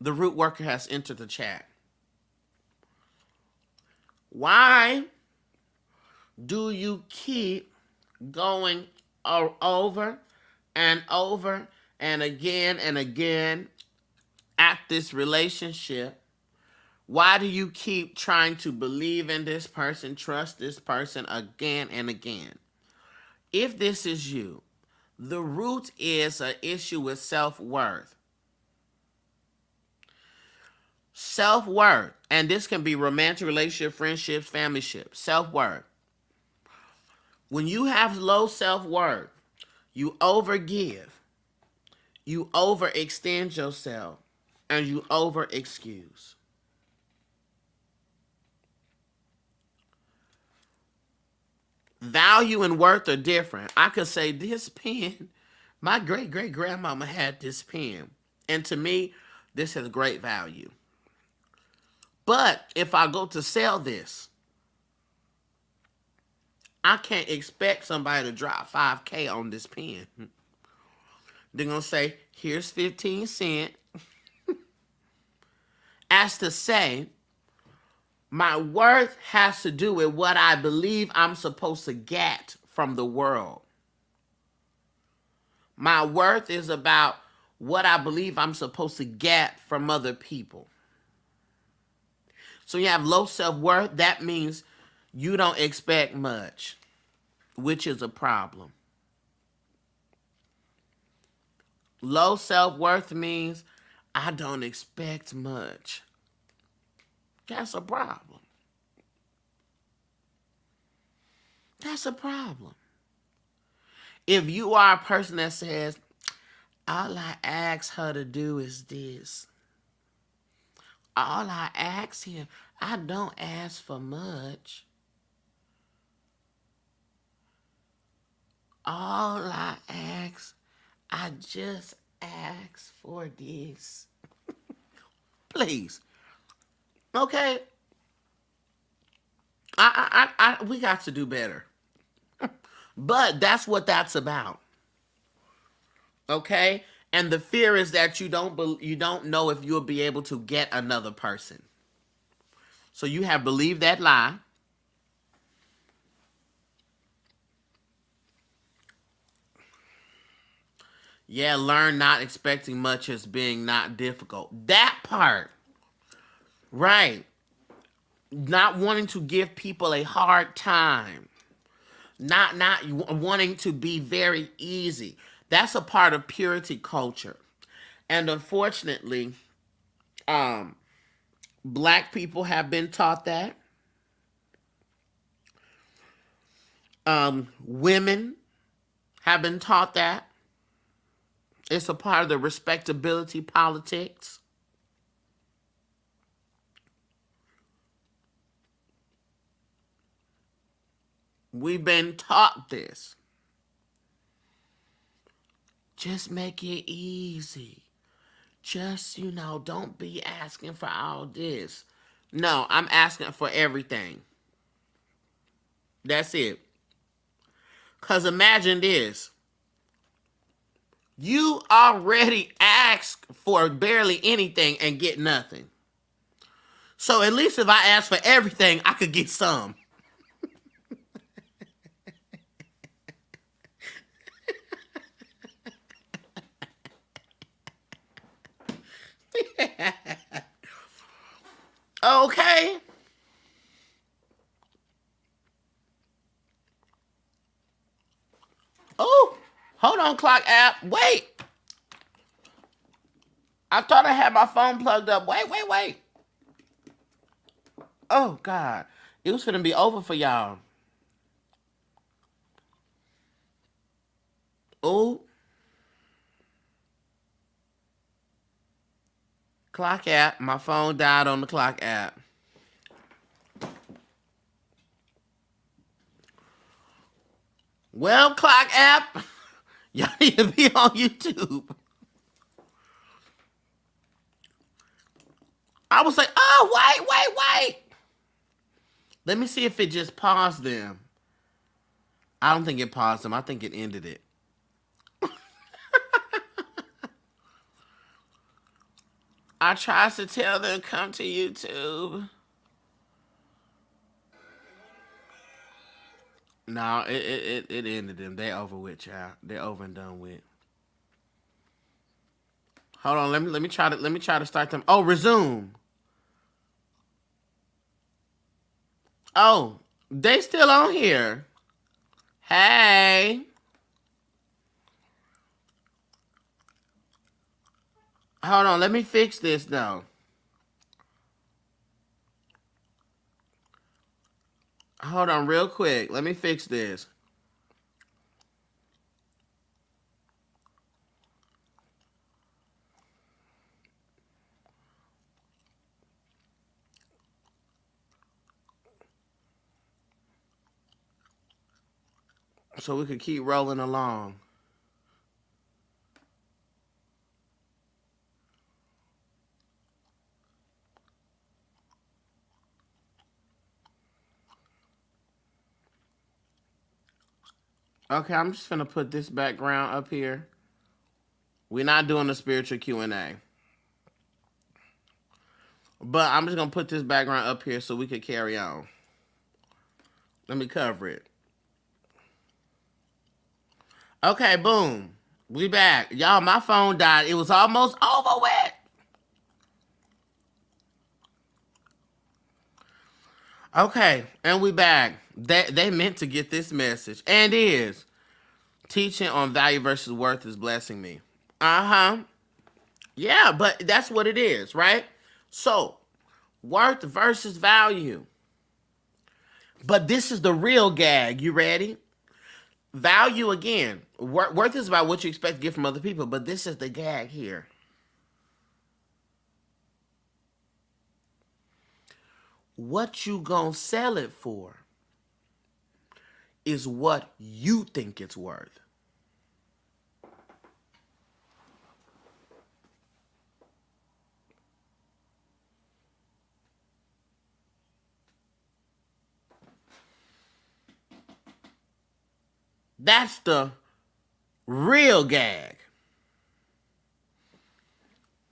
the root worker has entered the chat. Why do you keep going over and over and again at this relationship? Why do you keep trying to believe in this person, trust this person again and again? If this is you, the root is an issue with self-worth. Self-worth, and this can be romantic relationship, friendships, family ships, self-worth. When you have low self-worth, you overgive, you overextend yourself, and you over-excuse. Value and worth are different. I could say this pen, my great-great-grandmama had this pen, and to me, this has great value. But if I go to sell this, I can't expect somebody to drop $5,000 on this pen. They're going to say, here's 15 cents. As to say, my worth has to do with what I believe I'm supposed to get from the world. My worth is about what I believe I'm supposed to get from other people. So you have low self-worth, that means you don't expect much, which is a problem. Low self-worth means I don't expect much. That's a problem. That's a problem. If you are a person that says, all I ask her to do is this. All I ask him, I don't ask for much. All I ask, I just ask for this. Please. Okay? We got to do better. But that's what that's about. Okay? And the fear is that you don't know if you'll be able to get another person. So you have believed that lie. Yeah, learn not expecting much as being not difficult. That part. Right. Not wanting to give people a hard time. Not wanting to be very easy. That's a part of purity culture. And unfortunately, black people have been taught that. Women have been taught that. It's a part of the respectability politics. We've been taught this. Just make it easy. Just, don't be asking for all this. No, I'm asking for everything. That's it. Because imagine this. You already asked for barely anything and get nothing. So at least if I ask for everything, I could get some. Okay. Hold on, clock app. Wait. I thought I had my phone plugged up. Wait. Oh, God. It was finna be over for y'all. Oh. Clock app. My phone died on the clock app. Well, clock app. Y'all need to be on YouTube. I was like, oh, wait. Let me see if it just paused them. I don't think it paused them. I think it ended it. I tried to tell them come to YouTube. No, it ended them. They over with, child. They're over and done with. Hold on, let me try to start them. Oh, resume. Oh, they still on here. Hey. Hold on, let me fix this though. Hold on real quick. Let me fix this. So we could keep rolling along. Okay, I'm just gonna put this background up here. We're not doing the spiritual Q&A. But I'm just gonna put this background up here so we could carry on. Let me cover it. Okay, boom. We back. Y'all, my phone died. It was almost over with. Okay, and we back. They meant to get this message. And is. Teaching on value versus worth is blessing me. Uh-huh. Yeah, but that's what it is, right? So, worth versus value. But this is the real gag. You ready? Value again. Worth is about what you expect to get from other people, but this is the gag here. What you gonna sell it for is what you think it's worth. That's the real gag.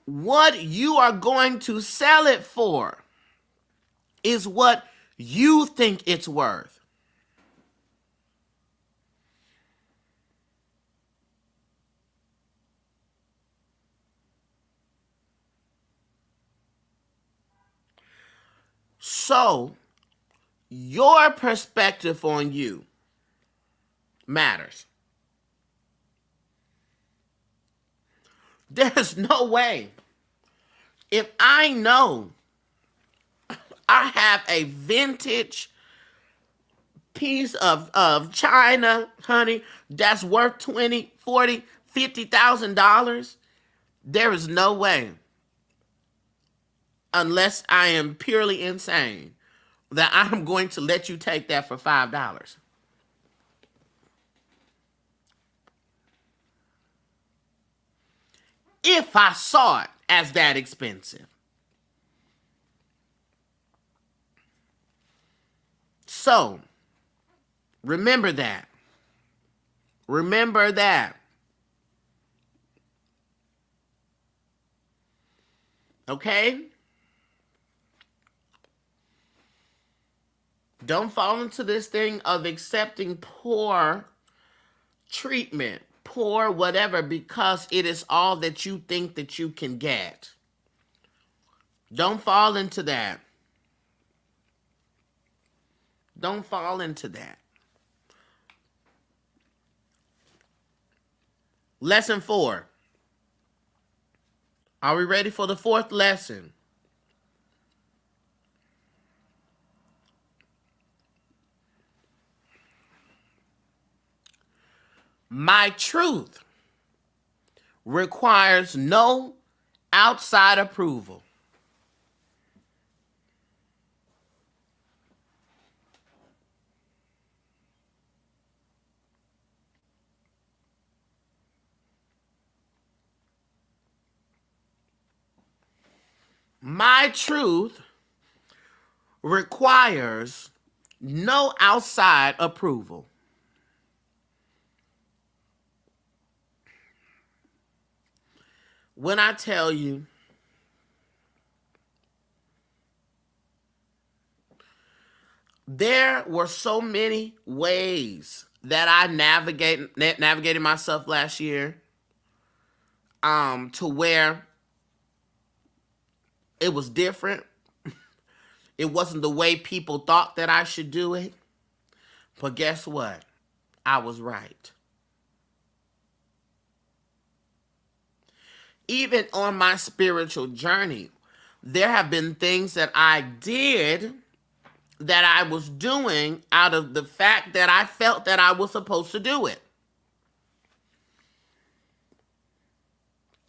What you are going to sell it for is what you think it's worth. So, your perspective on you matters. There's no way. If I know I have a vintage piece of china, honey, that's worth $20, $40, $50,000, there is no way, unless I am purely insane, that I'm going to let you take that for $5. If I saw it as that expensive. So, remember that. Remember that. Okay? Don't fall into this thing of accepting poor treatment, poor whatever, because it is all that you think that you can get. Don't fall into that. Don't fall into that. Lesson 4. Are we ready for the fourth lesson? My truth requires no outside approval. My truth requires no outside approval. When I tell you, there were so many ways that I navigated myself last year, to where it was different. It wasn't the way people thought that I should do it. But guess what? I was right. Even on my spiritual journey, there have been things that I did that I was doing out of the fact that I felt that I was supposed to do it.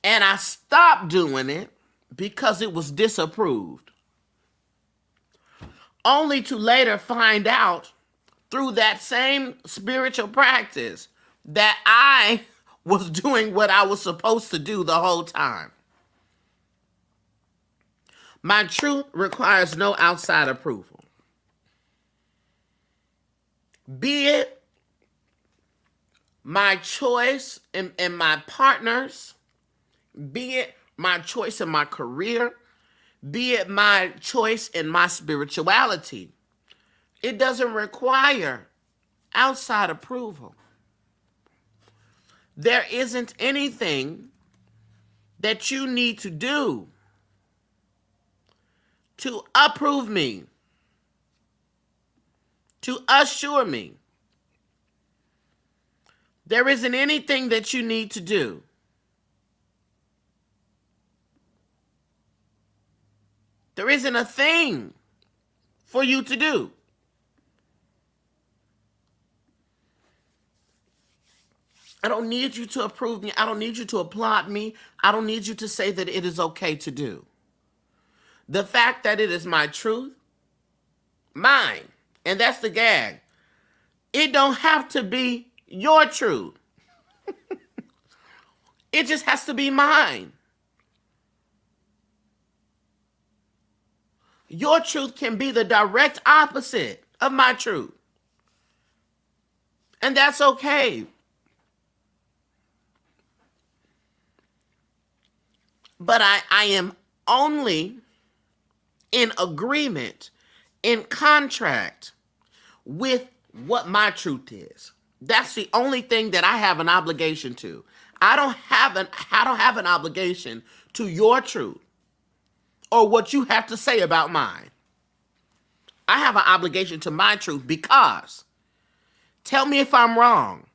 And I stopped doing it because it was disapproved. Only to later find out through that same spiritual practice that I was doing what I was supposed to do the whole time. My truth requires no outside approval. Be it my choice in my partners, be it my choice in my career, be it my choice in my spirituality. It doesn't require outside approval. There isn't anything that you need to do to approve me, to assure me. There isn't anything that you need to do. There isn't a thing for you to do. I don't need you to approve me. I don't need you to applaud me. I don't need you to say that it is okay to do. The fact that it is my truth, mine, and that's the gag. It don't have to be your truth. It just has to be mine. Your truth can be the direct opposite of my truth. And that's okay. But I am only in agreement, in contract with what my truth is. That's the only thing that I have an obligation to. I don't have an obligation to your truth or what you have to say about mine. I have an obligation to my truth because, tell me if I'm wrong,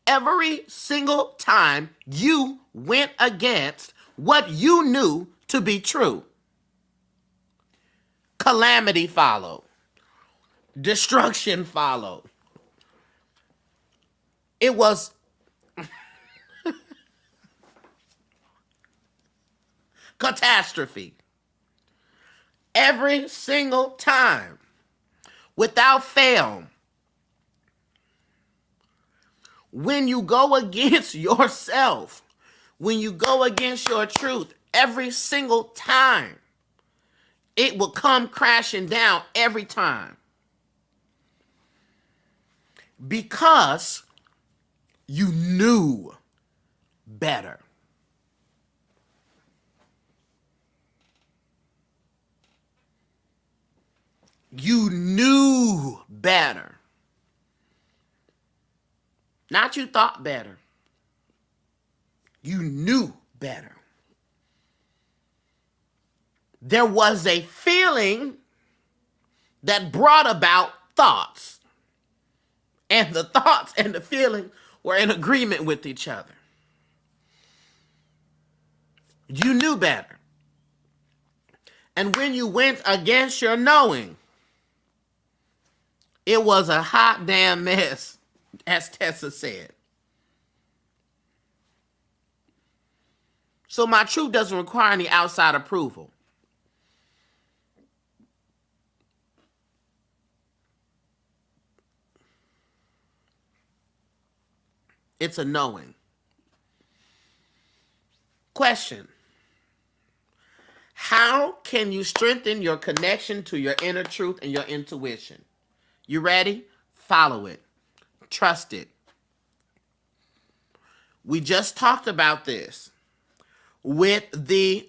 every single time you went against what you knew to be true, calamity followed. Destruction followed. It was catastrophe. Every single time, without fail, when you go against yourself, when you go against your truth, every single time, it will come crashing down every time. Because you knew better. You knew better. Not you thought better. You knew better. There was a feeling that brought about thoughts. And the thoughts and the feeling were in agreement with each other. You knew better. And when you went against your knowing, it was a hot damn mess, as Tessa said. So my truth doesn't require any outside approval. It's a knowing. Question. How can you strengthen your connection to your inner truth and your intuition? You ready? Follow it. Trust it. We just talked about this with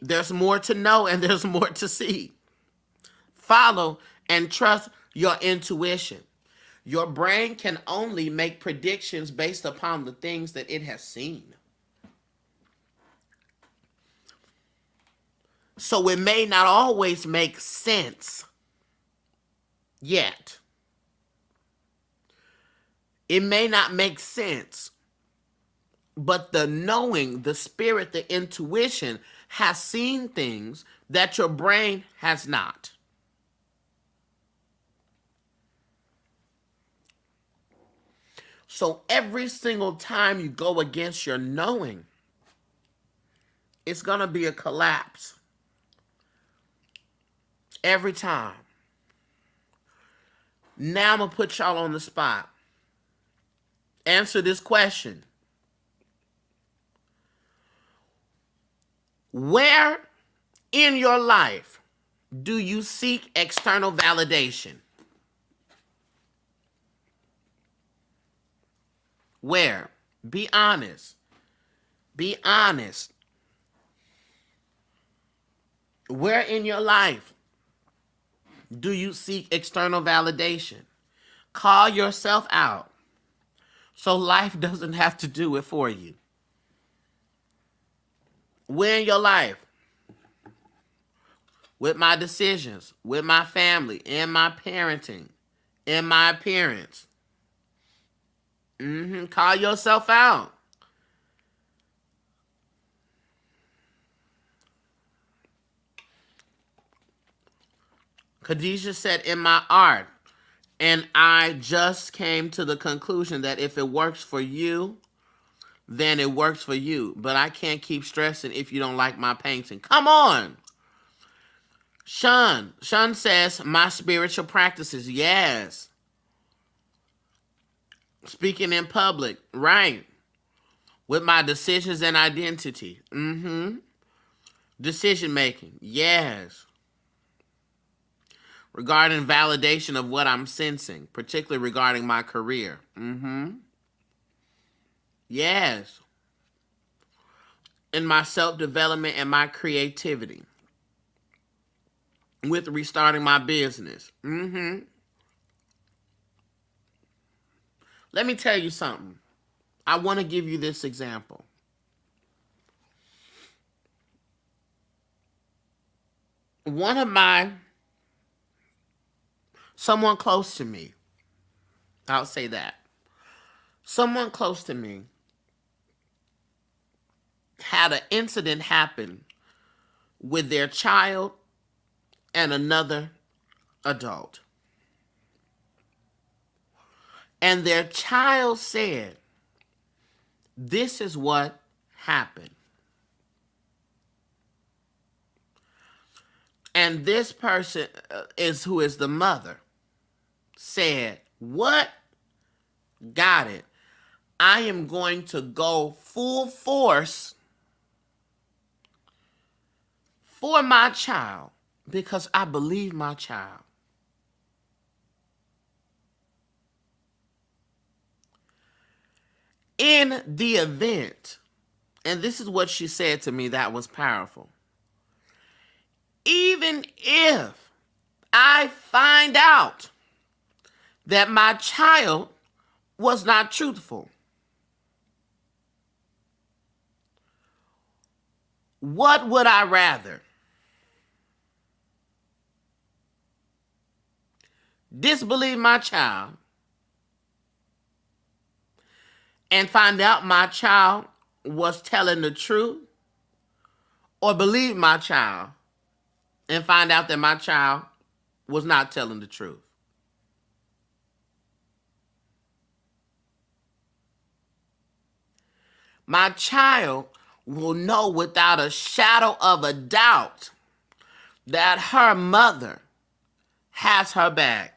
there's more to know and there's more to see. Follow and trust your intuition. Your brain can only make predictions based upon the things that it has seen. So it may not always make sense yet. It may not make sense, but the knowing, the spirit, the intuition has seen things that your brain has not. So every single time you go against your knowing, it's going to be a collapse. Every time. Now I'm going to put y'all on the spot. Answer this question. Where in your life do you seek external validation? Where? Be honest. Be honest. Where in your life do you seek external validation? Call yourself out so life doesn't have to do it for you. Where in your life? With my decisions, with my family, in my parenting, in my appearance. Call yourself out. Khadijah said, in my art. And I just came to the conclusion that if it works for you, then it works for you. But I can't keep stressing if you don't like my painting. Come on. Sean says, my spiritual practices. Yes. Speaking in public. Right. With my decisions and identity. Decision making. Yes. Regarding validation of what I'm sensing, particularly regarding my career. Yes. In my self-development and my creativity. With restarting my business. Let me tell you something. I want to give you this example. Someone close to me, I'll say that. Someone close to me had an incident happen with their child and another adult. And their child said, this is what happened. And this person who is the mother said, what? Got it. I am going to go full force for my child because I believe my child. In the event, and this is what she said to me that was powerful. Even if I find out that my child was not truthful, what would I rather? Disbelieve my child and find out my child was telling the truth, or believe my child and find out that my child was not telling the truth? My child will know without a shadow of a doubt that her mother has her back.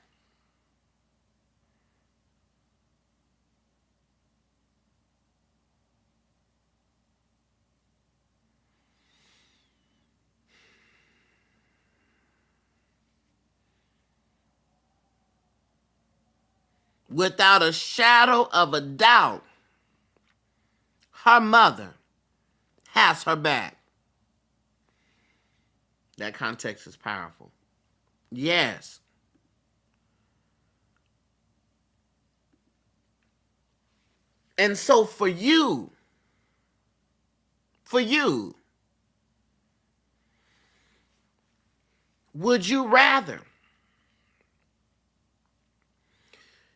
Without a shadow of a doubt, her mother has her back. That context is powerful. Yes. And so for you, would you rather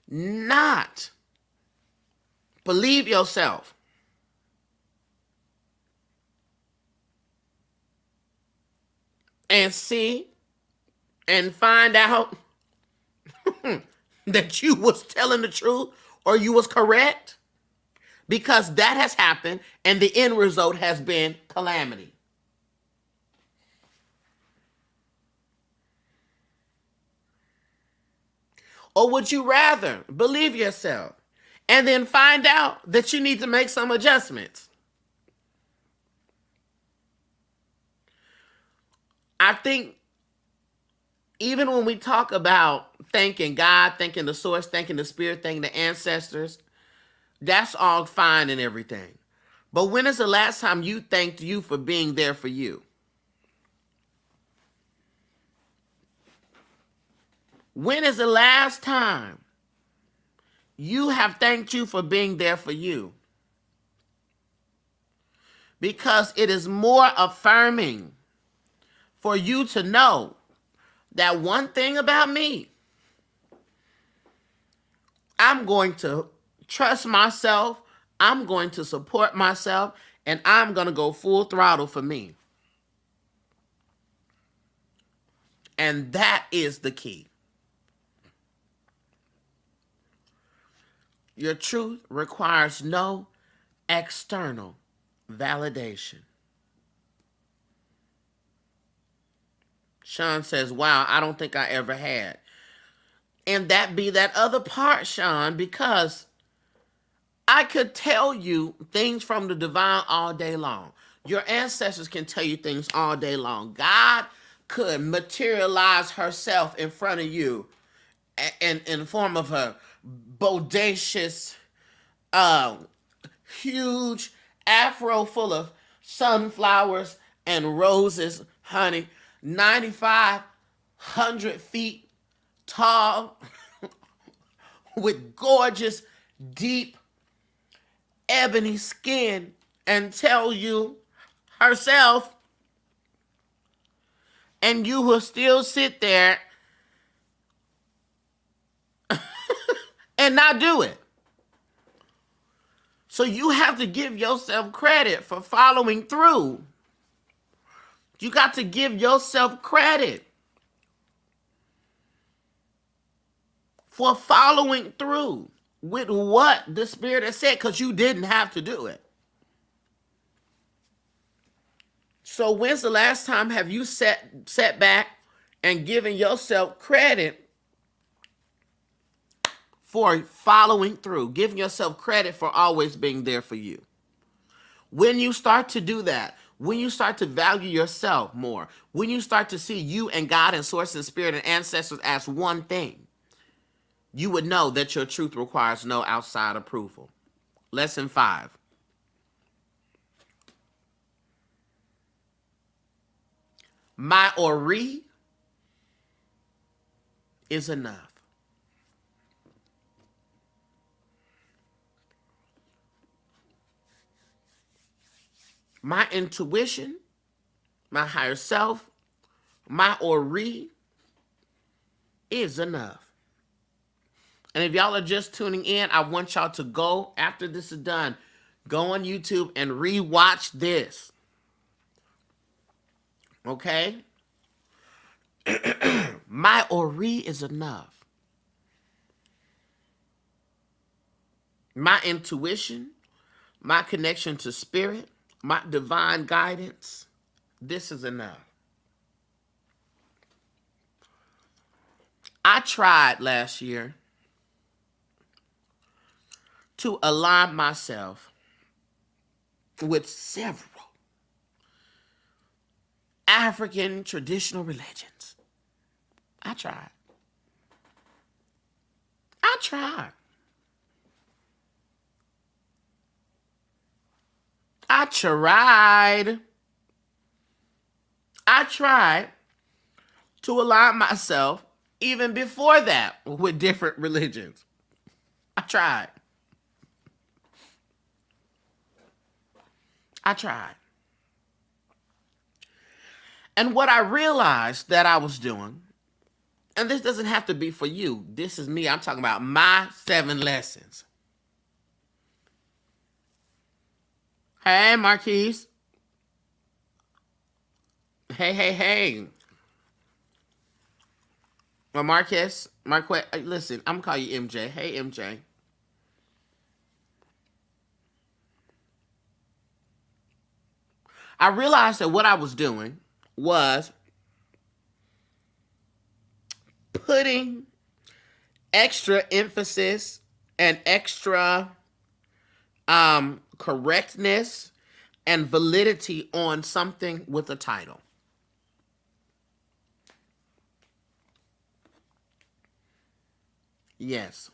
not believe yourself and see and find out that you was telling the truth or you was correct? Because that has happened and the end result has been calamity. Or would you rather believe yourself and then find out that you need to make some adjustments? I think even when we talk about thanking God, thanking the source, thanking the spirit, thanking the ancestors, that's all fine and everything. But when is the last time you thanked you for being there for you? When is the last time you have thanked you for being there for you? Because it is more affirming for you to know that one thing about me, I'm going to trust myself, I'm going to support myself, and I'm going to go full throttle for me. And that is the key. Your truth requires no external validation. Sean says, wow, I don't think I ever had. And that be that other part, Sean, because I could tell you things from the divine all day long. Your ancestors can tell you things all day long. God could materialize herself in front of you in the form of a bodacious, huge afro full of sunflowers and roses, honey, 9,500 feet tall, with gorgeous, deep, ebony skin, and tell you herself, and you will still sit there and not do it. So you have to give yourself credit for following through. You got to give yourself credit for following through with what the Spirit has said, because you didn't have to do it. So when's the last time have you sat back and given yourself credit for following through, giving yourself credit for always being there for you? When you start to do that, when you start to value yourself more, when you start to see you and God and source and spirit and ancestors as one thing, you would know that your truth requires no outside approval. Lesson 5. My ori is enough. My intuition, my higher self, my ori is enough. And if y'all are just tuning in, I want y'all to go, after this is done, go on YouTube and rewatch this. Okay? My Ori is enough. My intuition, my connection to spirit, my divine guidance, this is enough. I tried last year to align myself with several African traditional religions. I tried. I tried. I tried. I tried to align myself even before that with different religions. I tried. I tried. And what I realized that I was doing, and this doesn't have to be for you, this is me, I'm talking about my 7 lessons. Hey, Marquise. Hey. Well, Marquez, listen, I'm going to call you MJ. Hey, MJ. I realized that what I was doing was putting extra emphasis and extra correctness and validity on something with a title. Yes.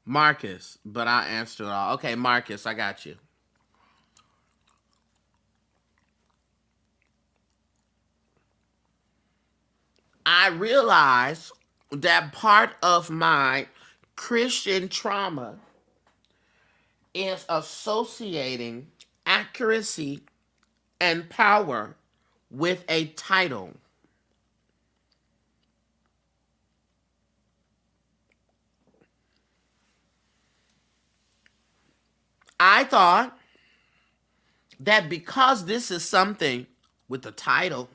Marcus, but I answered it all. Okay, Marcus, I got you. I realized that part of my Christian trauma is associating accuracy and power with a title. I thought that because this is something with a title,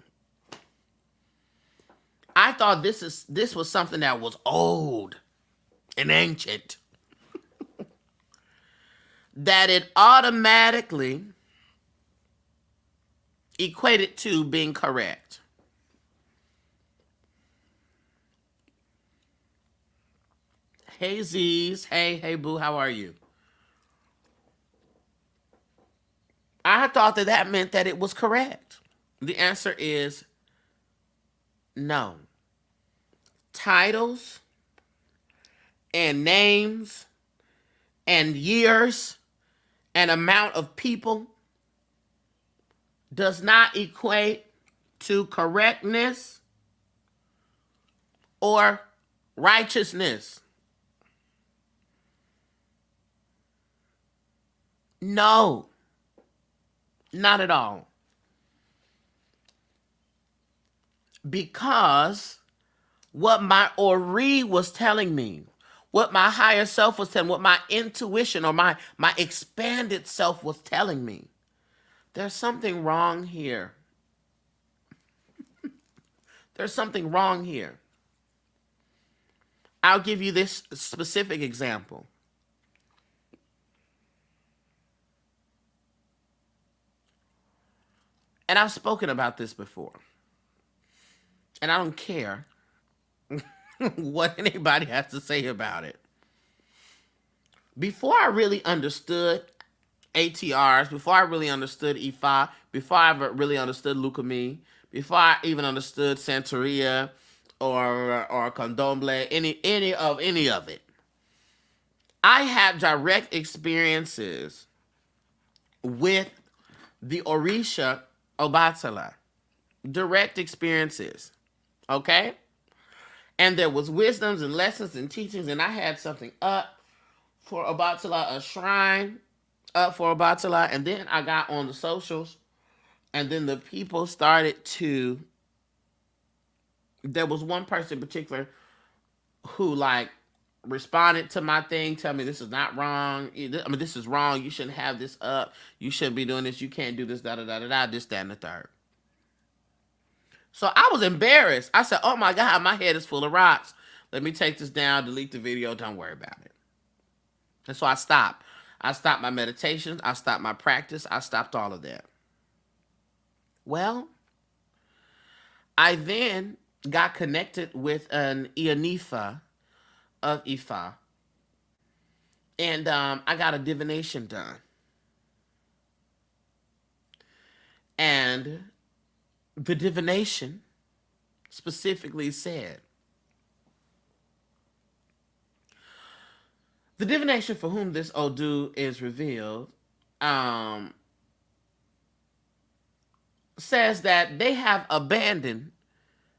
I thought this was something that was old and ancient, that it automatically equated to being correct. Hey, Z's. Hey, boo, how are you? I thought that meant that it was correct. The answer is no. Titles and names and years and amount of people does not equate to correctness or righteousness. No, not at all. Because what my Ori was telling me, what my higher self was telling, what my intuition or my expanded self was telling me, there's something wrong here. There's something wrong here. I'll give you this specific example. And I've spoken about this before. And I don't care what anybody has to say about it. Before I really understood ATRs, before I really understood Ifa, before I really understood Lukumi, before I even understood Santeria or Candomblé, any of it, I had direct experiences with the Orisha Obatala. Direct experiences. Okay? And there was wisdoms and lessons and teachings, and I had something up for Obatala, a shrine up for Obatala, and then I got on the socials, and then the people started to, there was one person in particular who like responded to my thing, tell me this is not wrong. I mean, this is wrong. You shouldn't have this up. You shouldn't be doing this. You can't do this, da da da da da, this, that, and the third. So I was embarrassed. I said, oh my God, my head is full of rocks. Let me take this down, delete the video, don't worry about it. And so I stopped. I stopped my meditations. I stopped my practice. I stopped all of that. Well, I then got connected with an Ianifa of Ifa. And I got a divination done. And the divination specifically said, the divination for whom this Odu is revealed says that they have abandoned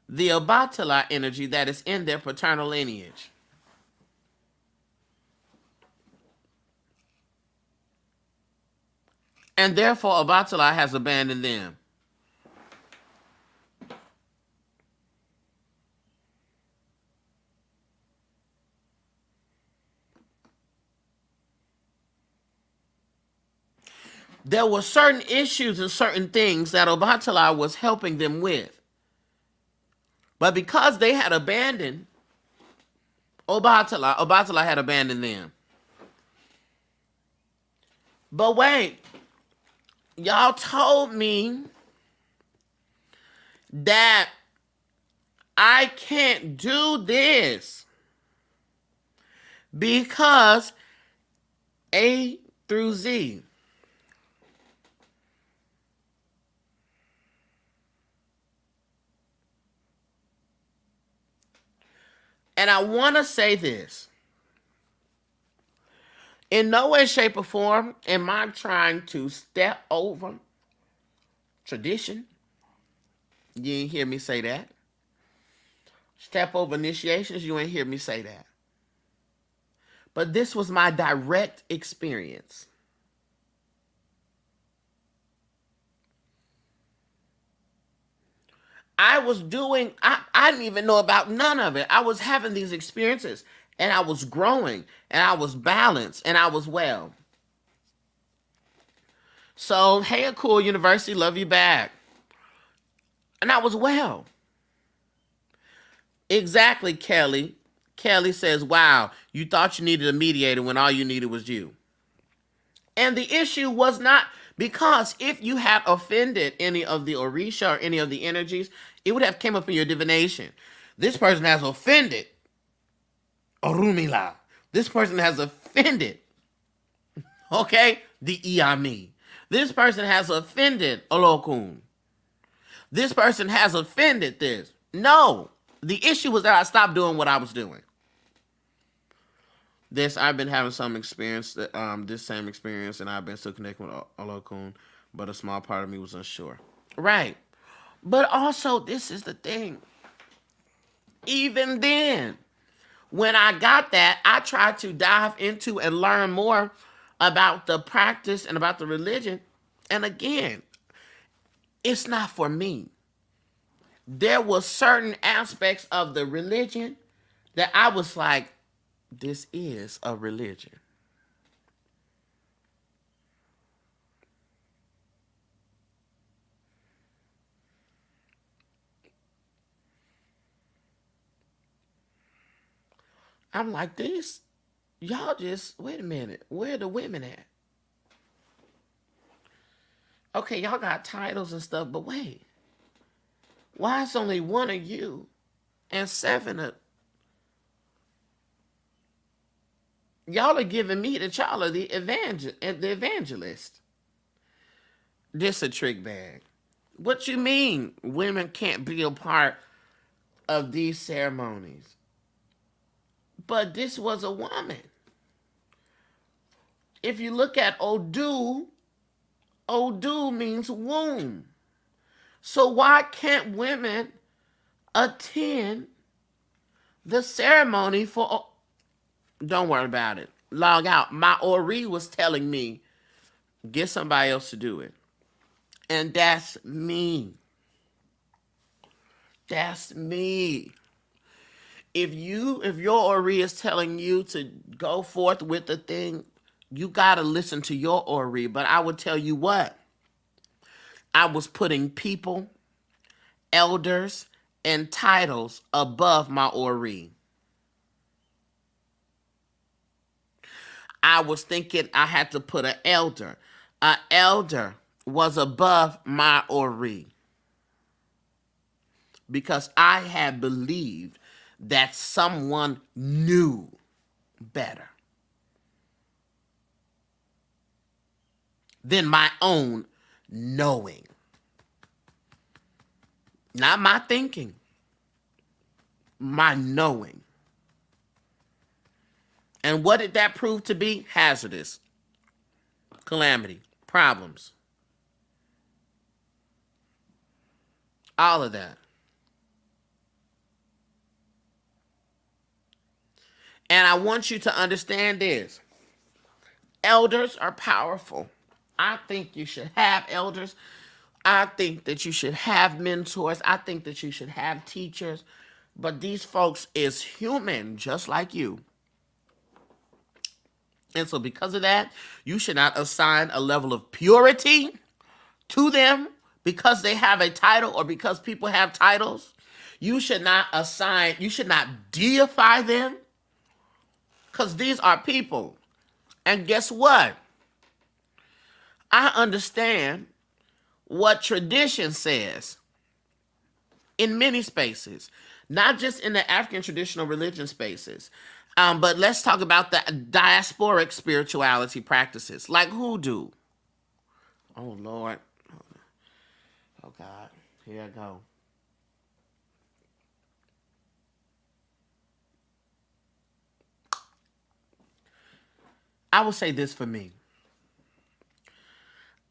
the Obatala energy that is in their paternal lineage. And therefore, Obatala has abandoned them. There were certain issues and certain things that Obatala was helping them with. But because they had abandoned Obatala had abandoned them. But wait, y'all told me that I can't do this because A through Z. And I want to say this. In no way, shape, or form am I trying to step over tradition. You ain't hear me say that. Step over initiations. You ain't hear me say that. But this was my direct experience. I didn't even know about none of it. I was having these experiences and I was growing and I was balanced and I was well. So, hey, cool university, love you back. And I was well. Exactly, Kelly. Kelly says, wow, you thought you needed a mediator when all you needed was you. And the issue was not because if you had offended any of the Orisha or any of the energies, it would have came up in your divination. This person has offended Orumila. This person has offended, okay, the Iami. This person has offended Olokun. This person has offended this. No, the issue was that I stopped doing what I was doing. I've been having some experience, this same experience, and I've been still connected with Olokun, but a small part of me was unsure. Right. But also, this is the thing. Even then, when I got that, I tried to dive into and learn more about the practice and about the religion. And again, it's not for me. There were certain aspects of the religion that I was like, this is a religion. I'm like, this, y'all just, wait a minute, where are the women at? Okay, y'all got titles and stuff, but wait. Why is only one of you and 7 of y'all are giving me that y'all are the evangelist. This a trick bag. What you mean women can't be a part of these ceremonies? But this was a woman. If you look at Odu, Odu means womb. So why can't women attend the ceremony for... Don't worry about it. Log out. My Ori was telling me, get somebody else to do it. And that's me. That's me. if your Ori is telling you to go forth with the thing, you gotta listen to your Ori. But I would tell you what, I was putting people, elders, and titles above my Ori. I was thinking I had to put an elder. An elder was above my Ori because I had believed that someone knew better than my own knowing. Not my thinking, my knowing. And what did that prove to be? Hazardous, calamity, problems, all of that. And I want you to understand this. Elders are powerful. I think you should have elders. I think that you should have mentors. I think that you should have teachers. But these folks is human just like you. And so because of that, you should not assign a level of purity to them because they have a title or because people have titles. You should not deify them because these are people. And guess what? I understand what tradition says in many spaces, not just in the African traditional religion spaces. But let's talk about the diasporic spirituality practices, like hoodoo. Oh, Lord. Oh, God. Here I go. I will say this for me.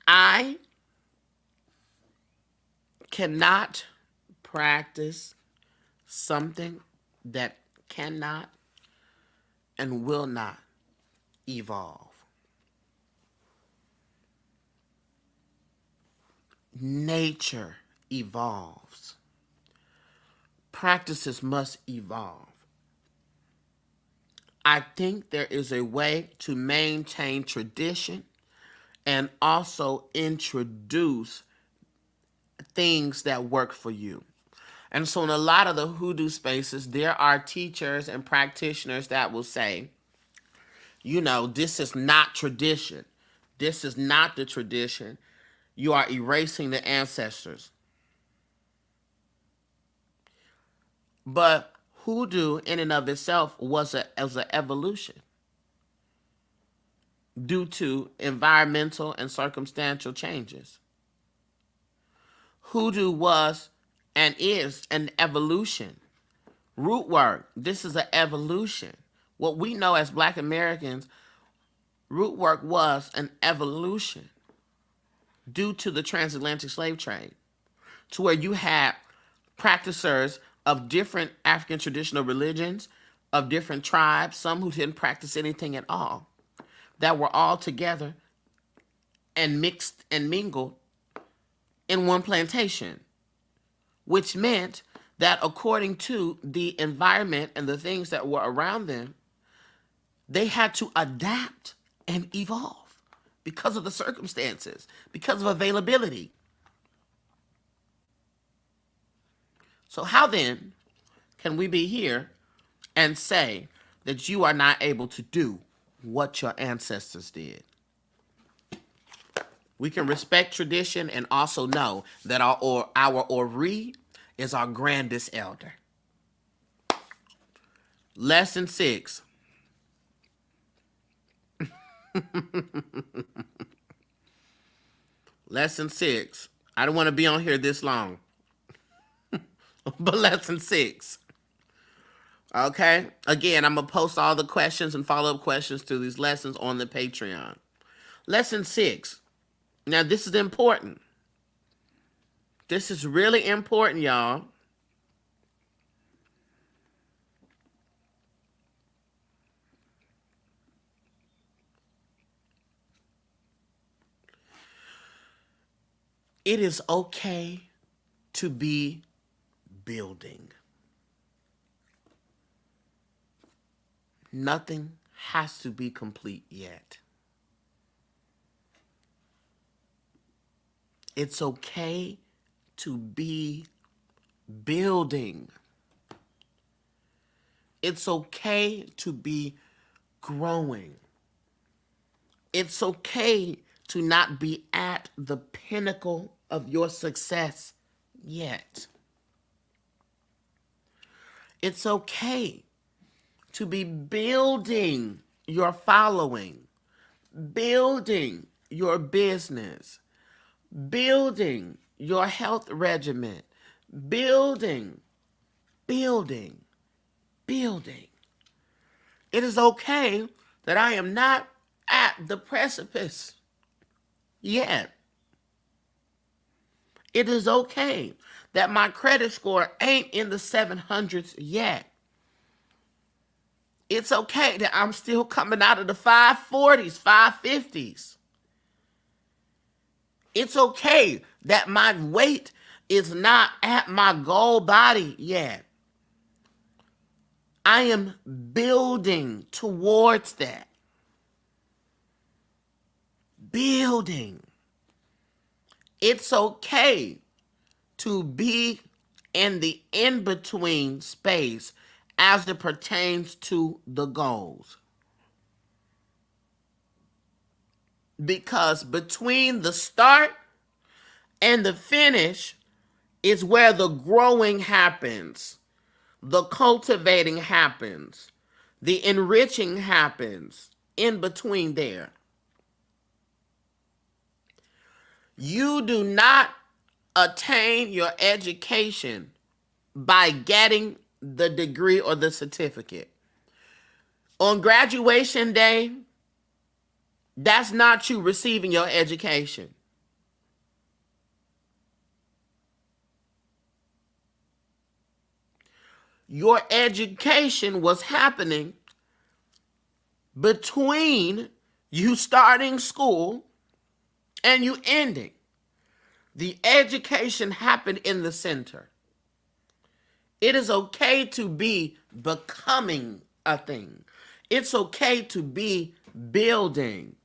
I cannot practice something that cannot and will not evolve. Nature evolves. Practices must evolve. I think there is a way to maintain tradition and also introduce things that work for you. And so in a lot of the hoodoo spaces, there are teachers and practitioners that will say, this is not tradition. This is not the tradition. You are erasing the ancestors. But hoodoo in and of itself was an evolution due to environmental and circumstantial changes. Hoodoo was and is an evolution. Root work, this is an evolution. What we know as Black Americans, root work was an evolution due to the transatlantic slave trade, to where you had practicers of different African traditional religions, of different tribes, some who didn't practice anything at all, that were all together and mixed and mingled in one plantation, which meant that according to the environment and the things that were around them, they had to adapt and evolve because of the circumstances, because of availability. So how then can we be here and say that you are not able to do what your ancestors did? We can respect tradition and also know that our Ori is our grandest elder. Lesson 6. Lesson 6. I don't want to be on here this long. But lesson 6. Okay? Again, I'm going to post all the questions and follow-up questions to these lessons on the Patreon. Lesson 6. Now, this is important. This is really important, y'all. It is okay to be building. Nothing has to be complete yet. It's okay to be building. It's okay to be growing. It's okay to not be at the pinnacle of your success yet. It's okay to be building your following, building your business, building your health regimen, building. It is okay that I am not at the precipice yet. It is okay that my credit score ain't in the 700s yet. It's okay that I'm still coming out of the 540s, 550s. It's okay that my weight is not at my goal body yet. I am building towards that. Building. It's okay to be in the in-between space as it pertains to the goals. Because between the start and the finish is where the growing happens, the cultivating happens, the enriching happens in between there. You do not attain your education by getting the degree or the certificate. On graduation day, that's not you receiving your education. Your education was happening between you starting school and you ending. The education happened in the center. It is okay to be becoming a thing. It's okay to be building.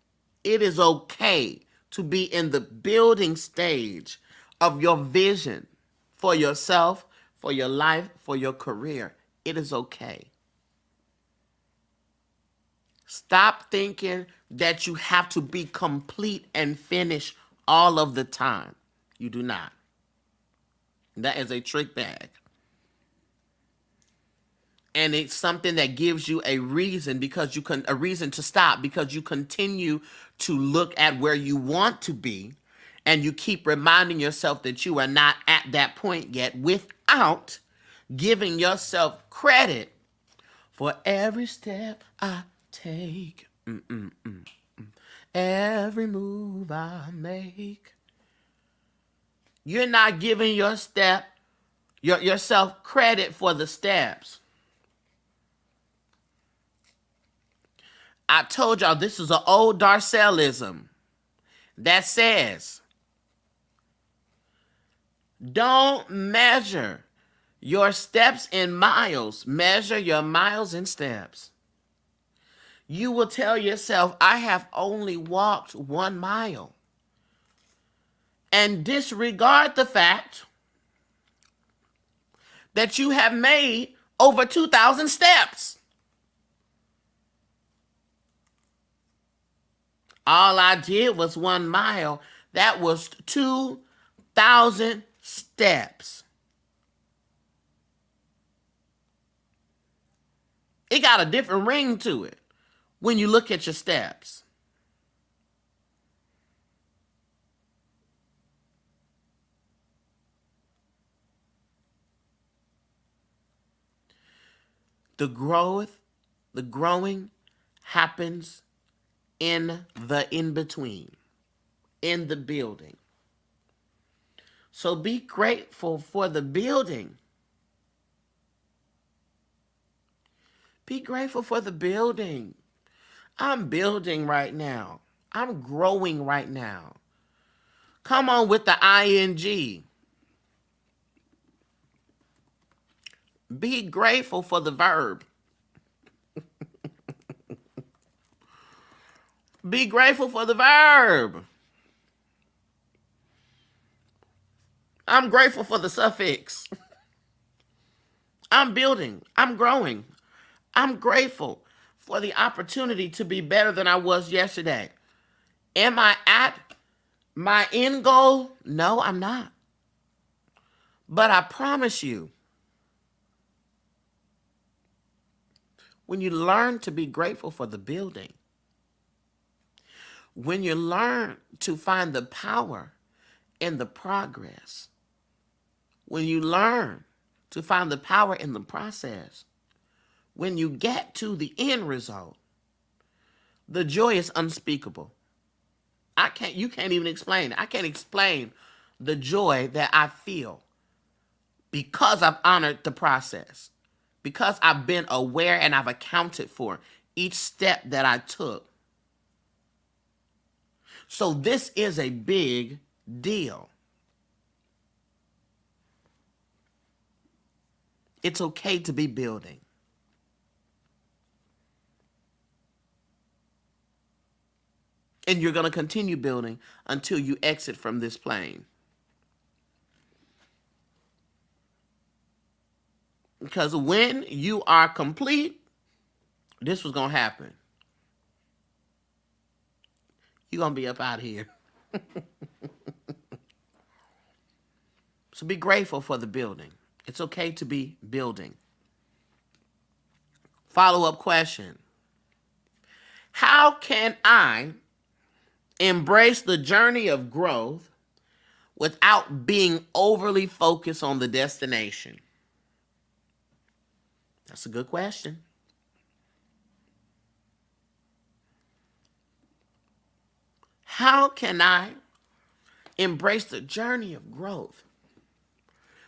It is okay to be in the building stage of your vision for yourself, for your life, for your career. It is okay. Stop thinking that you have to be complete and finished all of the time. You do not. That is a trick bag. And it's something that gives you a reason a reason to stop, because you continue to look at where you want to be and you keep reminding yourself that you are not at that point yet without giving yourself credit for every step I take, every move I make. You're not giving yourself credit for the steps. I told y'all this is an old Darcellism that says, don't measure your steps in miles, measure your miles in steps. You will tell yourself, I have only walked 1 mile. And disregard the fact that you have made over 2,000 steps. All I did was 1 mile. That was 2,000 steps. It got a different ring to it when you look at your steps. The growing happens in the in-between, in the building. So be grateful for the building. Be grateful for the building. I'm building right now. I'm growing right now. Come on with the ing. Be grateful for the verb. Be grateful for the verb. I'm grateful for the suffix. I'm building. I'm growing. I'm grateful for the opportunity to be better than I was yesterday. Am I at my end goal? No, I'm not. But I promise you, when you learn to be grateful for the building, when you learn to find the power in the progress, when you learn to find the power in the process, when you get to the end result, the joy is unspeakable. You can't even explain it. I can't explain the joy that I feel because I've honored the process, because I've been aware and I've accounted for each step that I took. So this is a big deal. It's okay to be building. And you're going to continue building until you exit from this plane. Because when you are complete, this was going to happen. You're going to be up out of here. So be grateful for the building. It's okay to be building. Follow-up question. How can I embrace the journey of growth without being overly focused on the destination? That's a good question. How can I embrace the journey of growth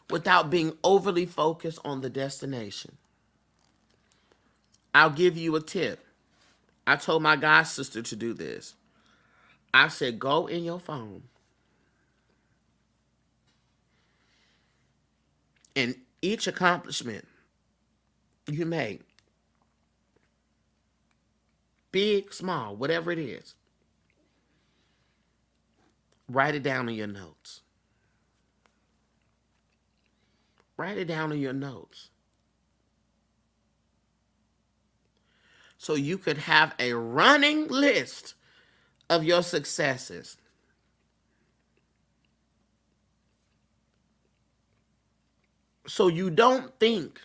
without being overly focused on the destination? I'll give you a tip. I told my god sister to do this. I said, go in your phone and each accomplishment you made, big, small, whatever it is, write it down in your notes. Write it down in your notes. So you could have a running list of your successes. So you don't think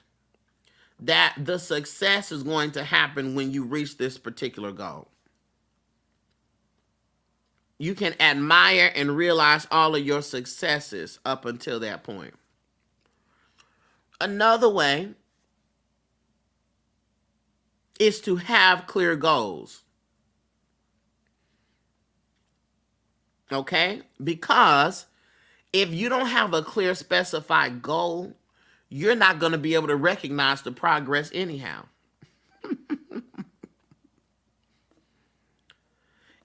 that the success is going to happen when you reach this particular goal. You can admire and realize all of your successes up until that point. Another way is to have clear goals. Okay? Because if you don't have a clear specified goal, you're not going to be able to recognize the progress anyhow.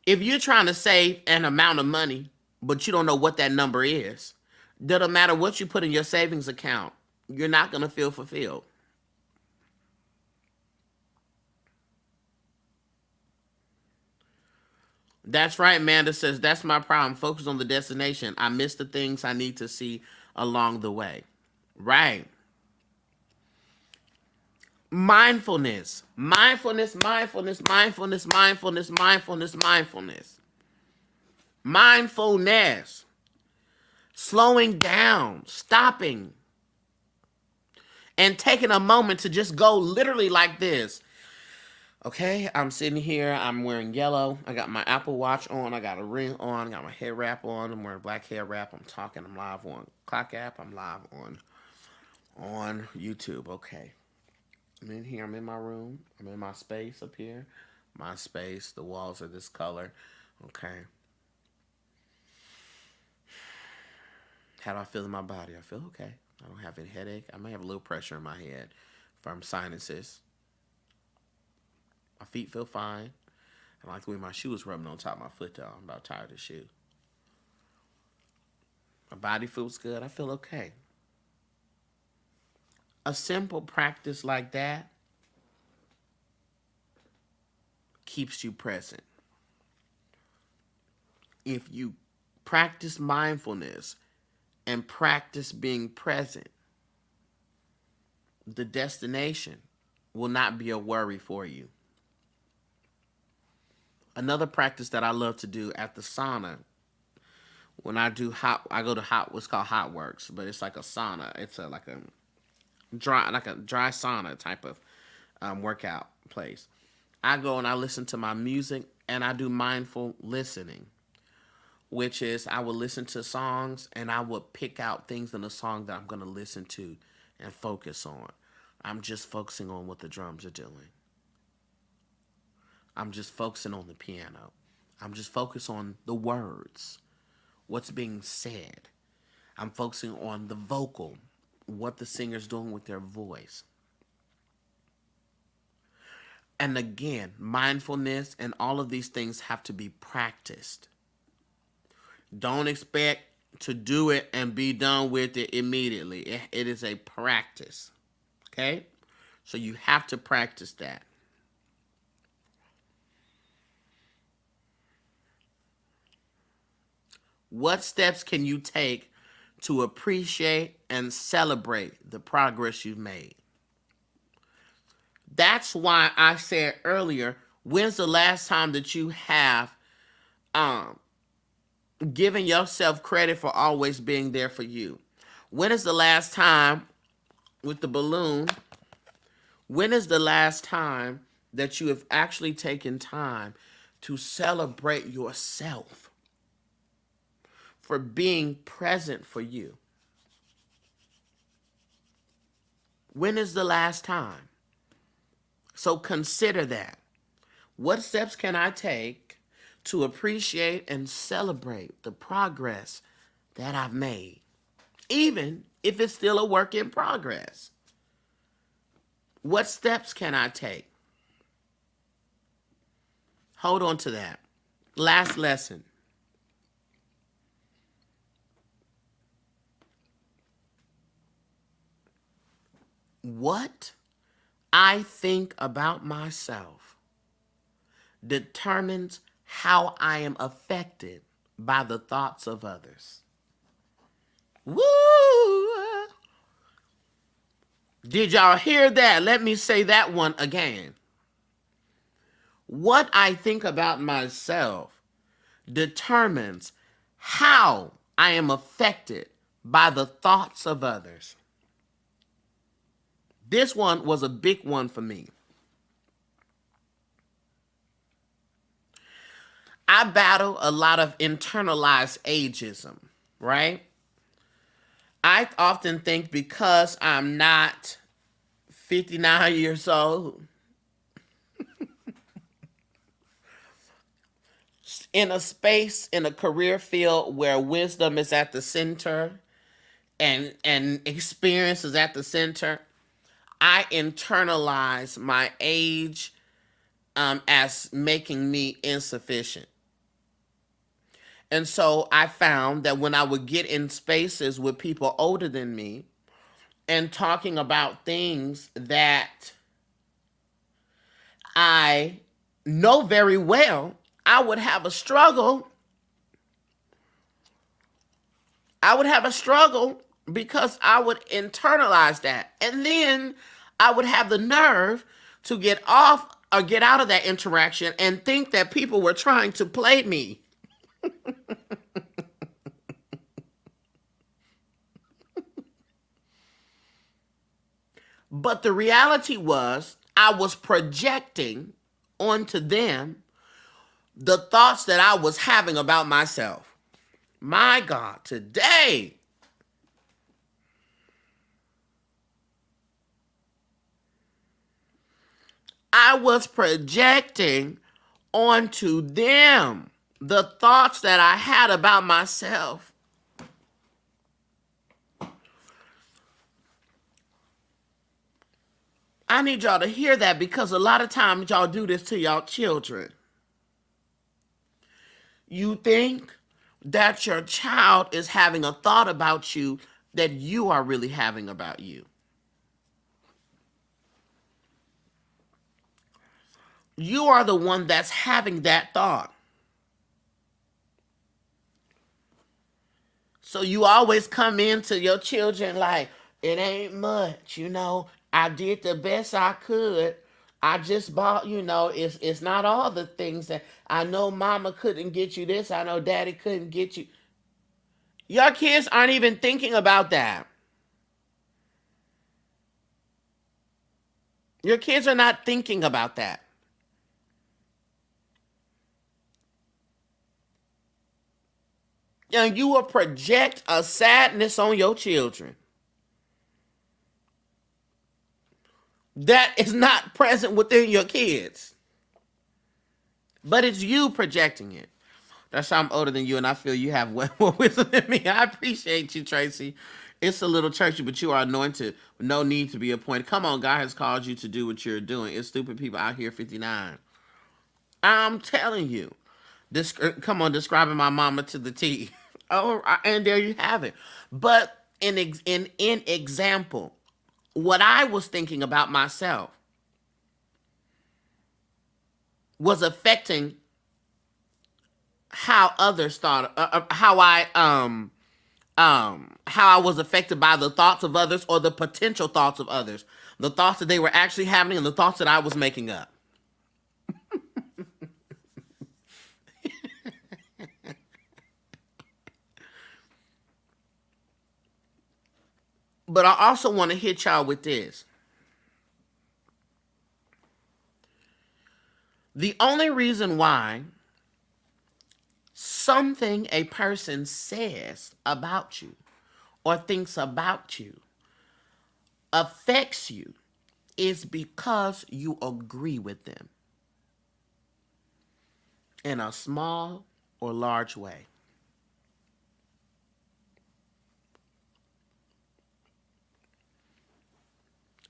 If you're trying to save an amount of money, but you don't know what that number is, doesn't matter what you put in your savings account, you're not going to feel fulfilled. That's right, Amanda says, that's my problem. Focus on the destination. I miss the things I need to see along the way. Right. Mindfulness. Mindfulness, mindfulness, mindfulness, mindfulness, mindfulness, mindfulness. Mindfulness. Slowing down, stopping, and taking a moment to just go literally like this. Okay, I'm sitting here, I'm wearing yellow, I got my Apple Watch on, I got a ring on, I got my hair wrap on, I'm wearing black hair wrap, I'm talking, I'm live on Clock app, I'm live on YouTube. Okay, I'm in here, I'm in my room, I'm in my space up here, my space, the walls are this color. Okay, how do I feel in my body? I feel okay. I don't have any headache. I may have a little pressure in my head from sinuses. My feet feel fine. I like the way my shoe is rubbing on top of my foot, though. I'm about tired of the shoe. My body feels good. I feel okay. A simple practice like that keeps you present. if you practice mindfulness and practice being present, the destination will not be a worry for you. Another practice that I love to do at the sauna, when I go to what's called Hot Works, but it's like a sauna. It's like a dry sauna type of workout place. I go and I listen to my music and I do mindful listening, which is I will listen to songs and I will pick out things in the song that I'm going to listen to and focus on. I'm just focusing on what the drums are doing. I'm just focusing on the piano. I'm just focused on the words, what's being said. I'm focusing on the vocal, what the singer's doing with their voice. And again, mindfulness and all of these things have to be practiced. Don't expect to do it and be done with it immediately. It is a practice. Okay? So you have to practice that. What steps can you take to appreciate and celebrate the progress you've made? That's why I said earlier, when's the last time that you have given yourself credit for always being there for you? When is the last time with the balloon? When is the last time that you have actually taken time to celebrate yourself for being present for you? When is the last time? So consider that. What steps can I take to appreciate and celebrate the progress that I've made, even if it's still a work in progress? What steps can I take? Hold on to that. Last lesson. What I think about myself determines how I am affected by the thoughts of others. Woo! Did y'all hear that? Let me say that one again. What I think about myself determines how I am affected by the thoughts of others. This one was a big one for me. I battle a lot of internalized ageism, right? I often think because I'm not 59 years old, in a space, in a career field where wisdom is at the center and experience is at the center, I internalize my age as making me insufficient. And so I found that when I would get in spaces with people older than me and talking about things that I know very well, I would have a struggle. I would have a struggle because I would internalize that. And then I would have the nerve to get off or get out of that interaction and think that people were trying to play me. But the reality was I was projecting onto them the thoughts that I was having about myself. My God, today, I was projecting onto them the thoughts that I had about myself. I need y'all to hear that because a lot of times y'all do this to y'all children. You think that your child is having a thought about you that you are really having about you. You are the one that's having that thought. So you always come into your children like, it ain't much, I did the best I could. I just bought, it's not all the things that I know mama couldn't get you this. I know daddy couldn't get you. Your kids aren't even thinking about that. Your kids are not thinking about that. And you will project a sadness on your children that is not present within your kids. But it's you projecting it. That's how I'm older than you, and I feel you have way more wisdom than me. I appreciate you, Tracy. It's a little churchy, but you are anointed. No need to be appointed. Come on, God has called you to do what you're doing. It's stupid people out here 59. I'm telling you. Come on, describing my mama to the T. Oh, and there you have it. But in example, what I was thinking about myself was affecting how others thought, how I was affected by the thoughts of others or the potential thoughts of others, the thoughts that they were actually having and the thoughts that I was making up. But I also want to hit y'all with this. The only reason why something a person says about you or thinks about you affects you is because you agree with them in a small or large way.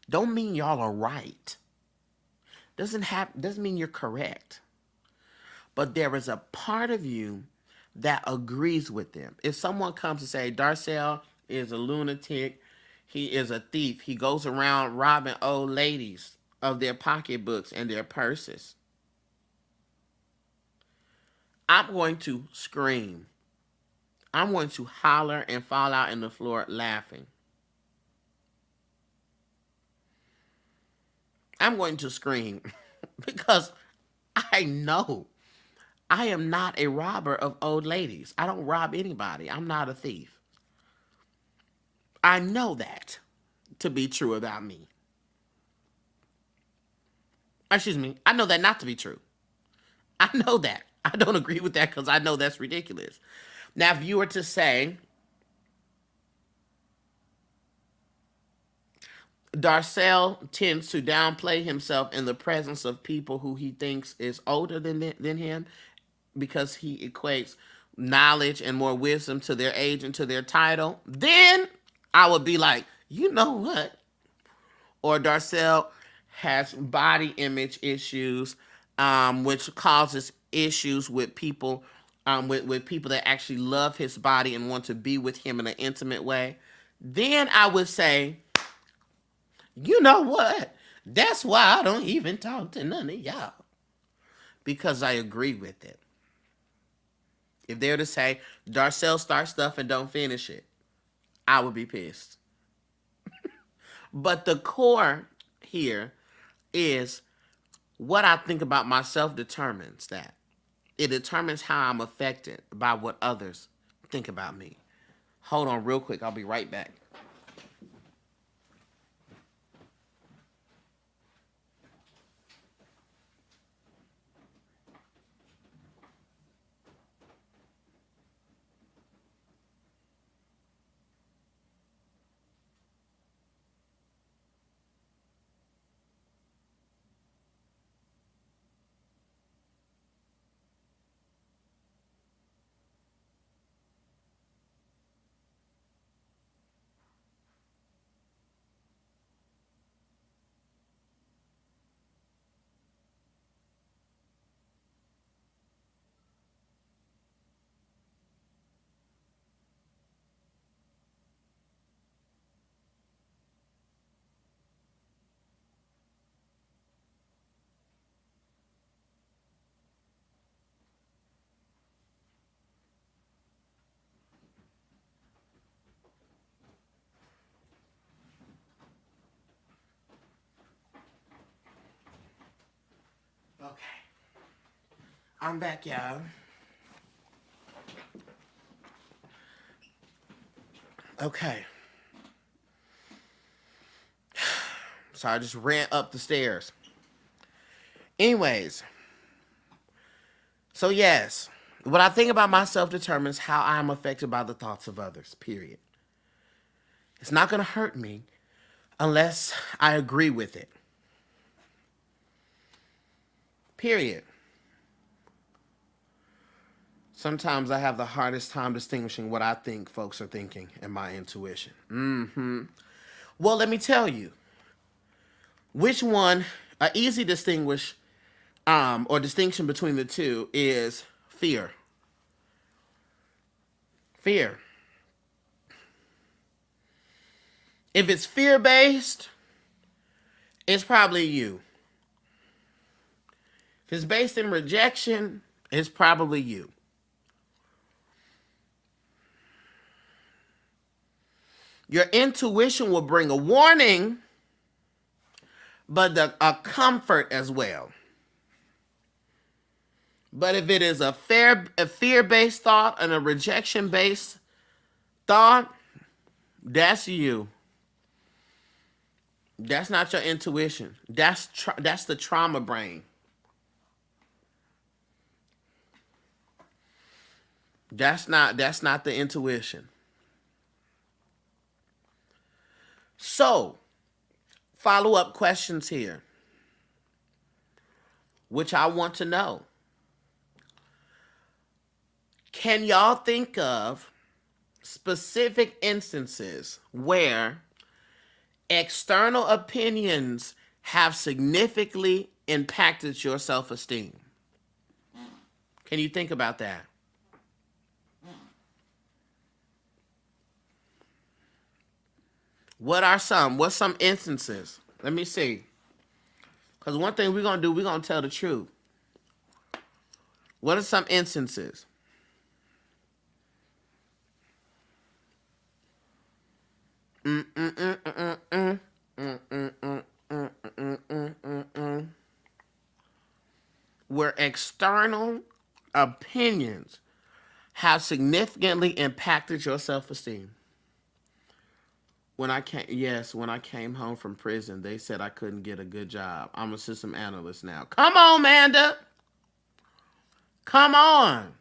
Don't mean y'all are right. Doesn't mean you're correct. But there is a part of you that agrees with them. If someone comes and say, Darcel is a lunatic, he is a thief, he goes around robbing old ladies of their pocketbooks and their purses, I'm going to scream. I'm going to holler and fall out in the floor laughing. I'm going to scream because I know I am not a robber of old ladies. I don't rob anybody. I'm not a thief. I know that to be true about me. Excuse me. I know that not to be true. I know that. I don't agree with that because I know that's ridiculous. Now, if you were to say, Darcel tends to downplay himself in the presence of people who he thinks is older than him because he equates knowledge and more wisdom to their age and to their title, then I would be like, you know what? Or Darcel has body image issues, which causes issues with people, with people that actually love his body and want to be with him in an intimate way. Then I would say, you know what? That's why I don't even talk to none of y'all. Because I agree with it. If they were to say, Darcel starts stuff and don't finish it, I would be pissed. But the core here is what I think about myself determines that. It determines how I'm affected by what others think about me. Hold on real quick. I'll be right back. I'm back, y'all. Okay. So I just ran up the stairs. Anyways. So yes, what I think about myself determines how I am affected by the thoughts of others, period. It's not going to hurt me unless I agree with it. Period. Sometimes I have the hardest time distinguishing what I think folks are thinking and my intuition. Well, let me tell you. Which one, an easy or distinction between the two is fear. Fear. If it's fear-based, it's probably you. If it's based in rejection, it's probably you. Your intuition will bring a warning, but a comfort as well. But if it is a fear-based thought and a rejection-based thought, that's you. That's not your intuition. That's the trauma brain. That's not the intuition. So, follow-up questions here, which I want to know. Can y'all think of specific instances where external opinions have significantly impacted your self-esteem? Can you think about that? What's some instances? Let me see. Because one thing we're going to do, we're going to tell the truth. What are some instances? Where external opinions have significantly impacted your self-esteem. When I came home from prison, they said I couldn't get a good job. I'm a system analyst now. Come on, Manda. Come on.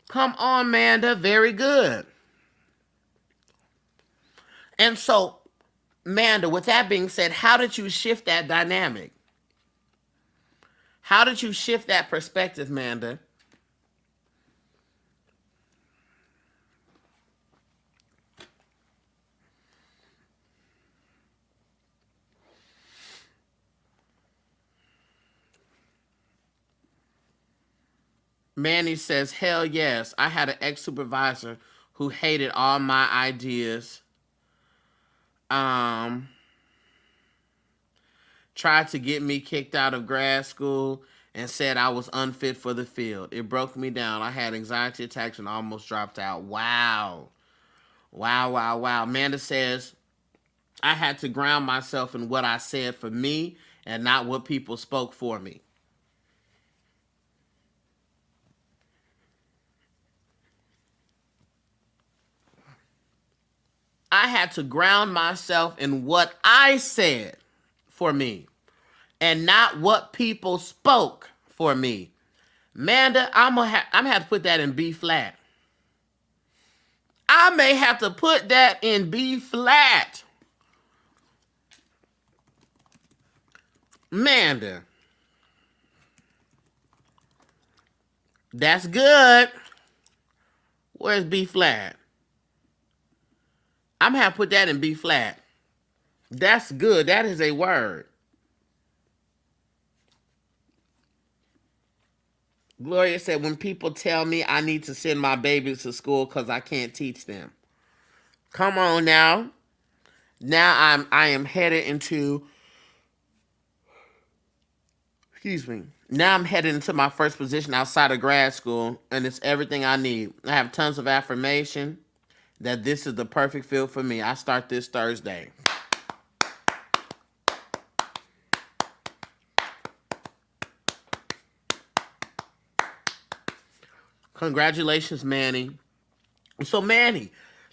Come on, Manda. Very good. And so, Manda, with that being said, how did you shift that dynamic? How did you shift that perspective, Manda? Manny says, hell yes. I had an ex-supervisor who hated all my ideas. Tried to get me kicked out of grad school and said I was unfit for the field. It broke me down. I had anxiety attacks and almost dropped out. Wow. Wow, wow, wow. Amanda says, I had to ground myself in what I said for me and not what people spoke for me. I had to ground myself in what I said for me and not what people spoke for me. Amanda, I'm gonna have to put that in B flat. I may have to put that in B flat. Amanda. That's good. Where's B flat? I'm going to have to put that in B flat. That's good. That is a word. Gloria said, when people tell me I need to send my babies to school because I can't teach them. Come on now. Now I am headed into, now I'm headed into my first position outside of grad school, and it's everything I need. I have tons of affirmation that this is the perfect field for me. I start this Thursday. Congratulations, Manny. So, Manny,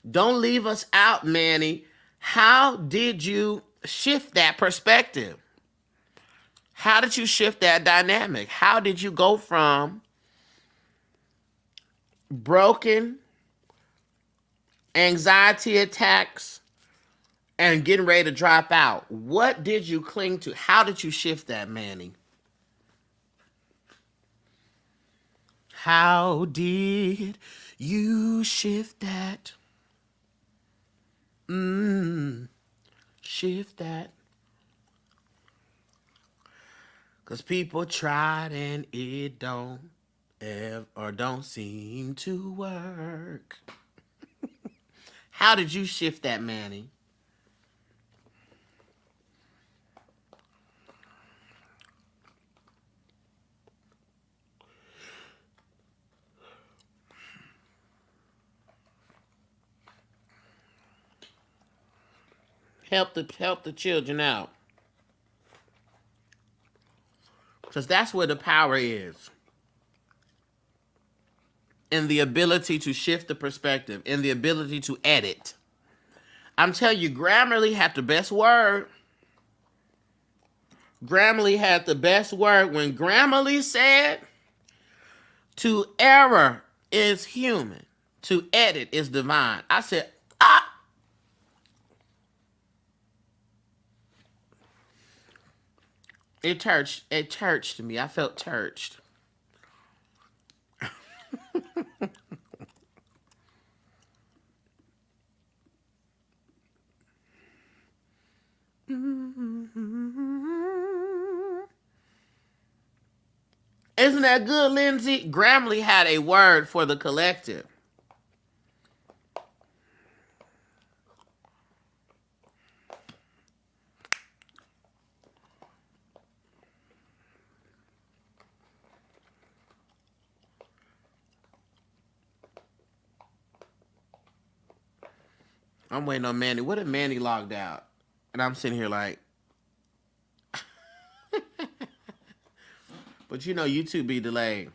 don't leave us out, Manny. How did you shift that perspective? How did you shift that dynamic? How did you go from broken anxiety attacks and getting ready to drop out? What did you cling to? How did you shift that, Manny? How did you shift that? Shift that. Because people tried and it don't seem to work. How did you shift that, Manny? Help the children out. Because that's where the power is. In the ability to shift the perspective, in the ability to edit. I'm telling you, Grammarly had the best word. Grammarly had the best word when Grammarly said, to error is human, to edit is divine. I said, ah! It churched me. I felt churched. Isn't that good, Lindsay? Grammarly had a word for the collective. I'm waiting on Manny. What if Manny logged out? And I'm sitting here like, but you know, YouTube be delayed.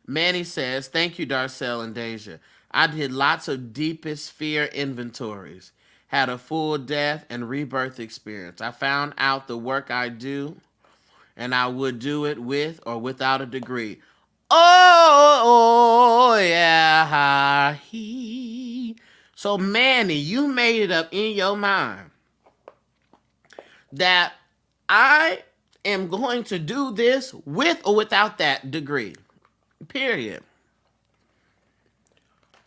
Manny says, thank you, Darcel and Deja. I did lots of deepest fear inventories. Had a full death and rebirth experience. I found out the work I do, and I would do it with or without a degree. Oh, yeah. So, Manny, you made it up in your mind that I am going to do this with or without that degree. Period.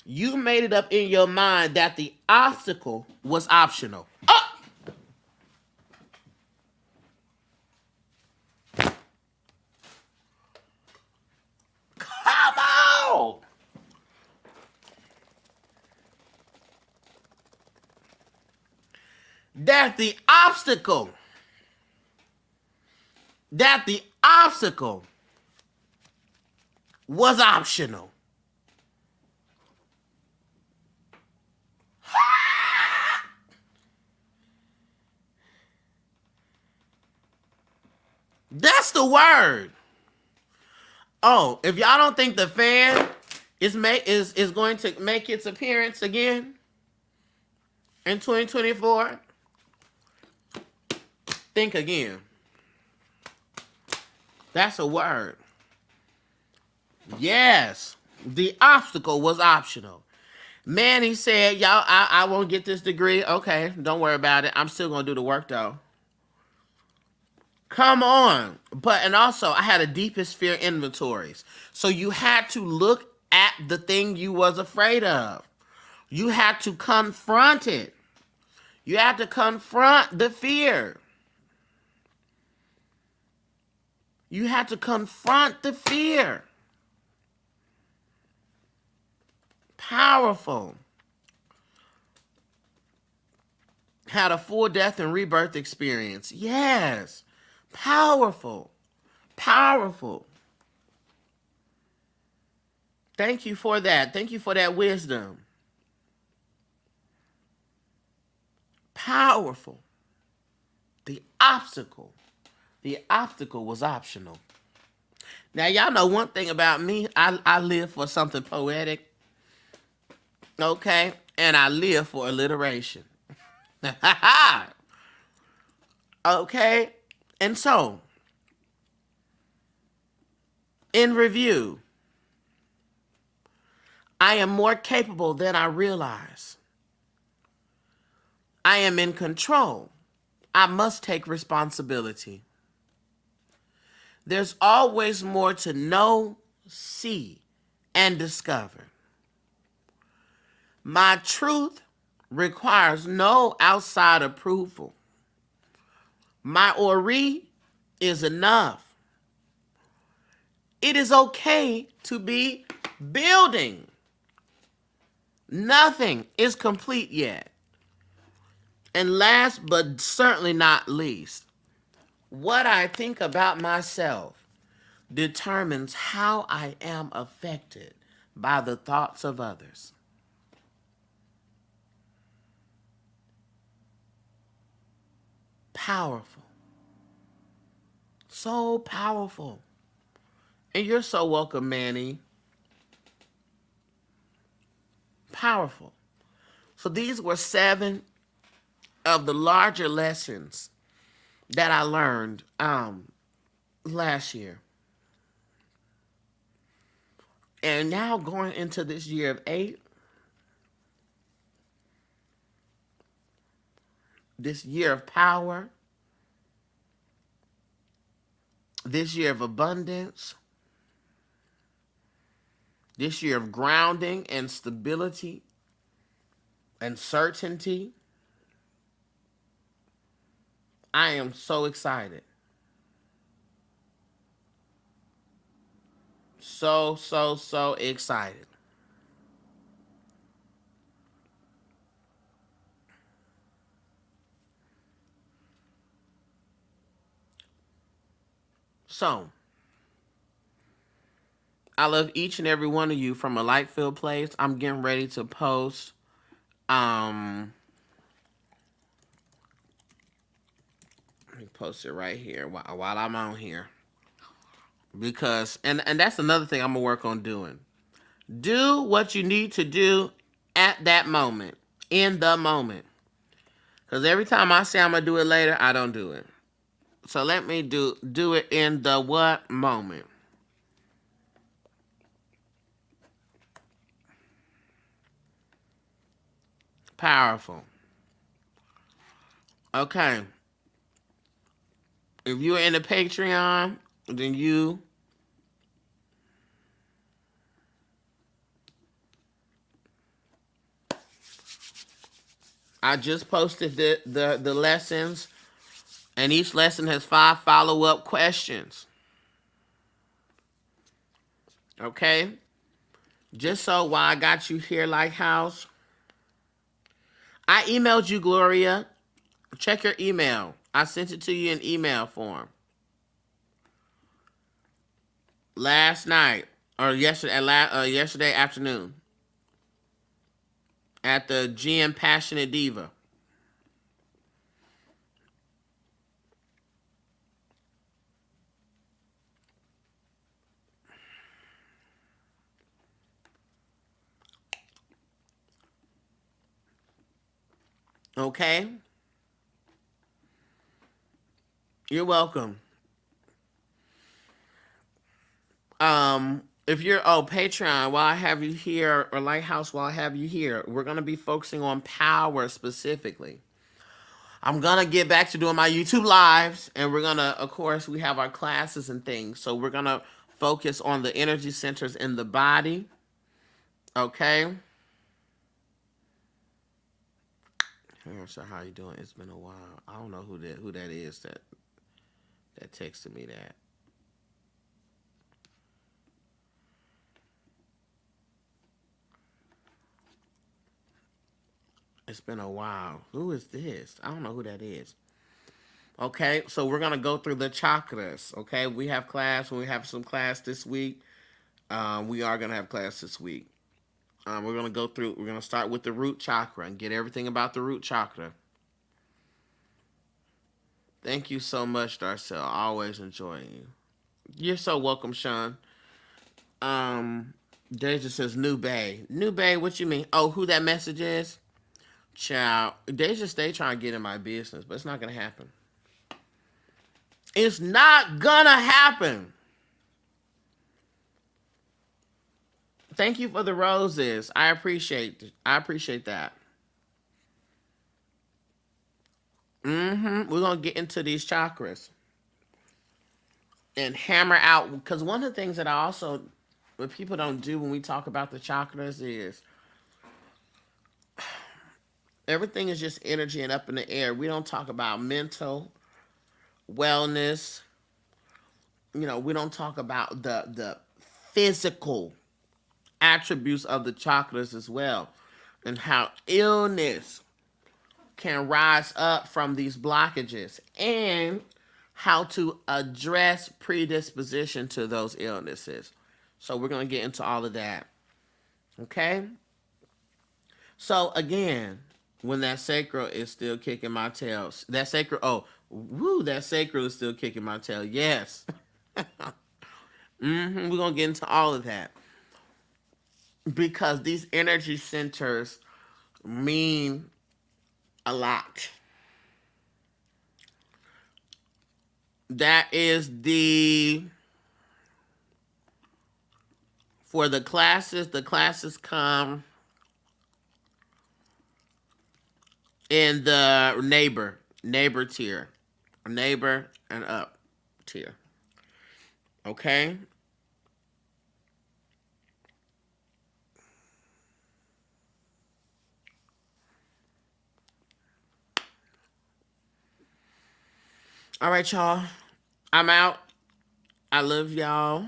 You made it up in your mind that the obstacle was optional. Oh! Come on! That the obstacle was optional. That's the word. Oh, if y'all don't think the fan is going to make its appearance again in 2024, think again. That's a word. Yes, the obstacle was optional. Manny said, y'all, I won't get this degree. Okay, don't worry about it. I'm still going to do the work, though. Come on. And also, I had a deepest fear inventories. So you had to look at the thing you was afraid of. You had to confront it. You had to confront the fear. You had to confront the fear. Powerful. Had a full death and rebirth experience. Yes. Powerful. Powerful. Thank you for that. Thank you for that wisdom. Powerful. The obstacle was optional. Now, y'all know one thing about me. I live for something poetic, okay? And I live for alliteration. Okay? And so, in review, I am more capable than I realize. I am in control. I must take responsibility. There's always more to know, see, and discover. My truth requires no outside approval. My ori is enough. It is okay to be building. Nothing is complete yet. And last but certainly not least, what I think about myself determines how I am affected by the thoughts of others. Powerful. So powerful. And you're so welcome, Manny. Powerful. So these were 7 of the larger lessons that I learned last year. And now going into this year of 8, this year of power, this year of abundance, this year of grounding and stability and certainty. I am so excited. So excited. So, I love each and every one of you from a light-filled place. I'm getting ready to post let me post it right here while I'm on here. Because and that's another thing I'm gonna work on doing. Do what you need to do at that moment, in the moment. Because every time I say I'm gonna do it later, I don't do it. So let me do it in the what moment. Powerful. Okay. If you're in the Patreon, then I just posted the lessons, and each lesson has 5 follow-up questions. Okay? Just so while I got you here, Lighthouse, I emailed you, Gloria. Check your email. I sent it to you in email form. Last night, or yesterday afternoon, at the GM Passionate Diva. Okay? You're welcome. If you're Patreon, while I have you here, or Lighthouse, while I have you here, we're gonna be focusing on power specifically. I'm gonna get back to doing my YouTube lives, and we're gonna, of course, we have our classes and things. So we're gonna focus on the energy centers in the body. Okay. Hey, so how you doing? It's been a while. I don't know who that is that texted me that. It's been a while. Who is this? I don't know who that is. Okay, so we're gonna go through the chakras. Okay, we have class. When we have some class this week, we are gonna have class this week. We're gonna go through. We're gonna start with the root chakra and get everything about the root chakra. Thank you so much, Darcel. Always enjoying you. You're so welcome, Sean. Deja says new bay. New bay, what you mean? Oh, who that message is? Child. Deja stay trying to get in my business, but it's not gonna happen. It's not gonna happen. Thank you for the roses. I appreciate that. We're gonna get into these chakras and hammer out, because one of the things that I also, what people don't do when we talk about the chakras is everything is just energy and up in the air. We don't talk about mental wellness. We don't talk about the physical attributes of the chakras as well, and how illness can rise up from these blockages, and how to address predisposition to those illnesses. So we're going to get into all of that. Okay? So again, when that sacral is still kicking my tail, that sacral, that sacral is still kicking my tail. Yes. We're going to get into all of that. Because these energy centers mean a lot. That is for the classes come in the neighbor tier. Neighbor and up tier. Okay? All right, y'all. I'm out. I love y'all.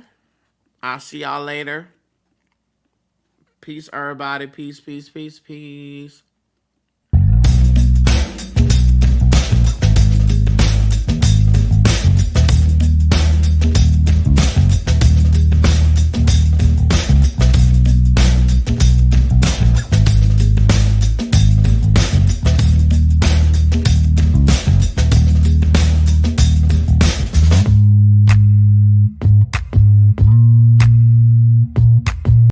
I'll see y'all later. Peace, everybody. Peace, peace, peace, peace.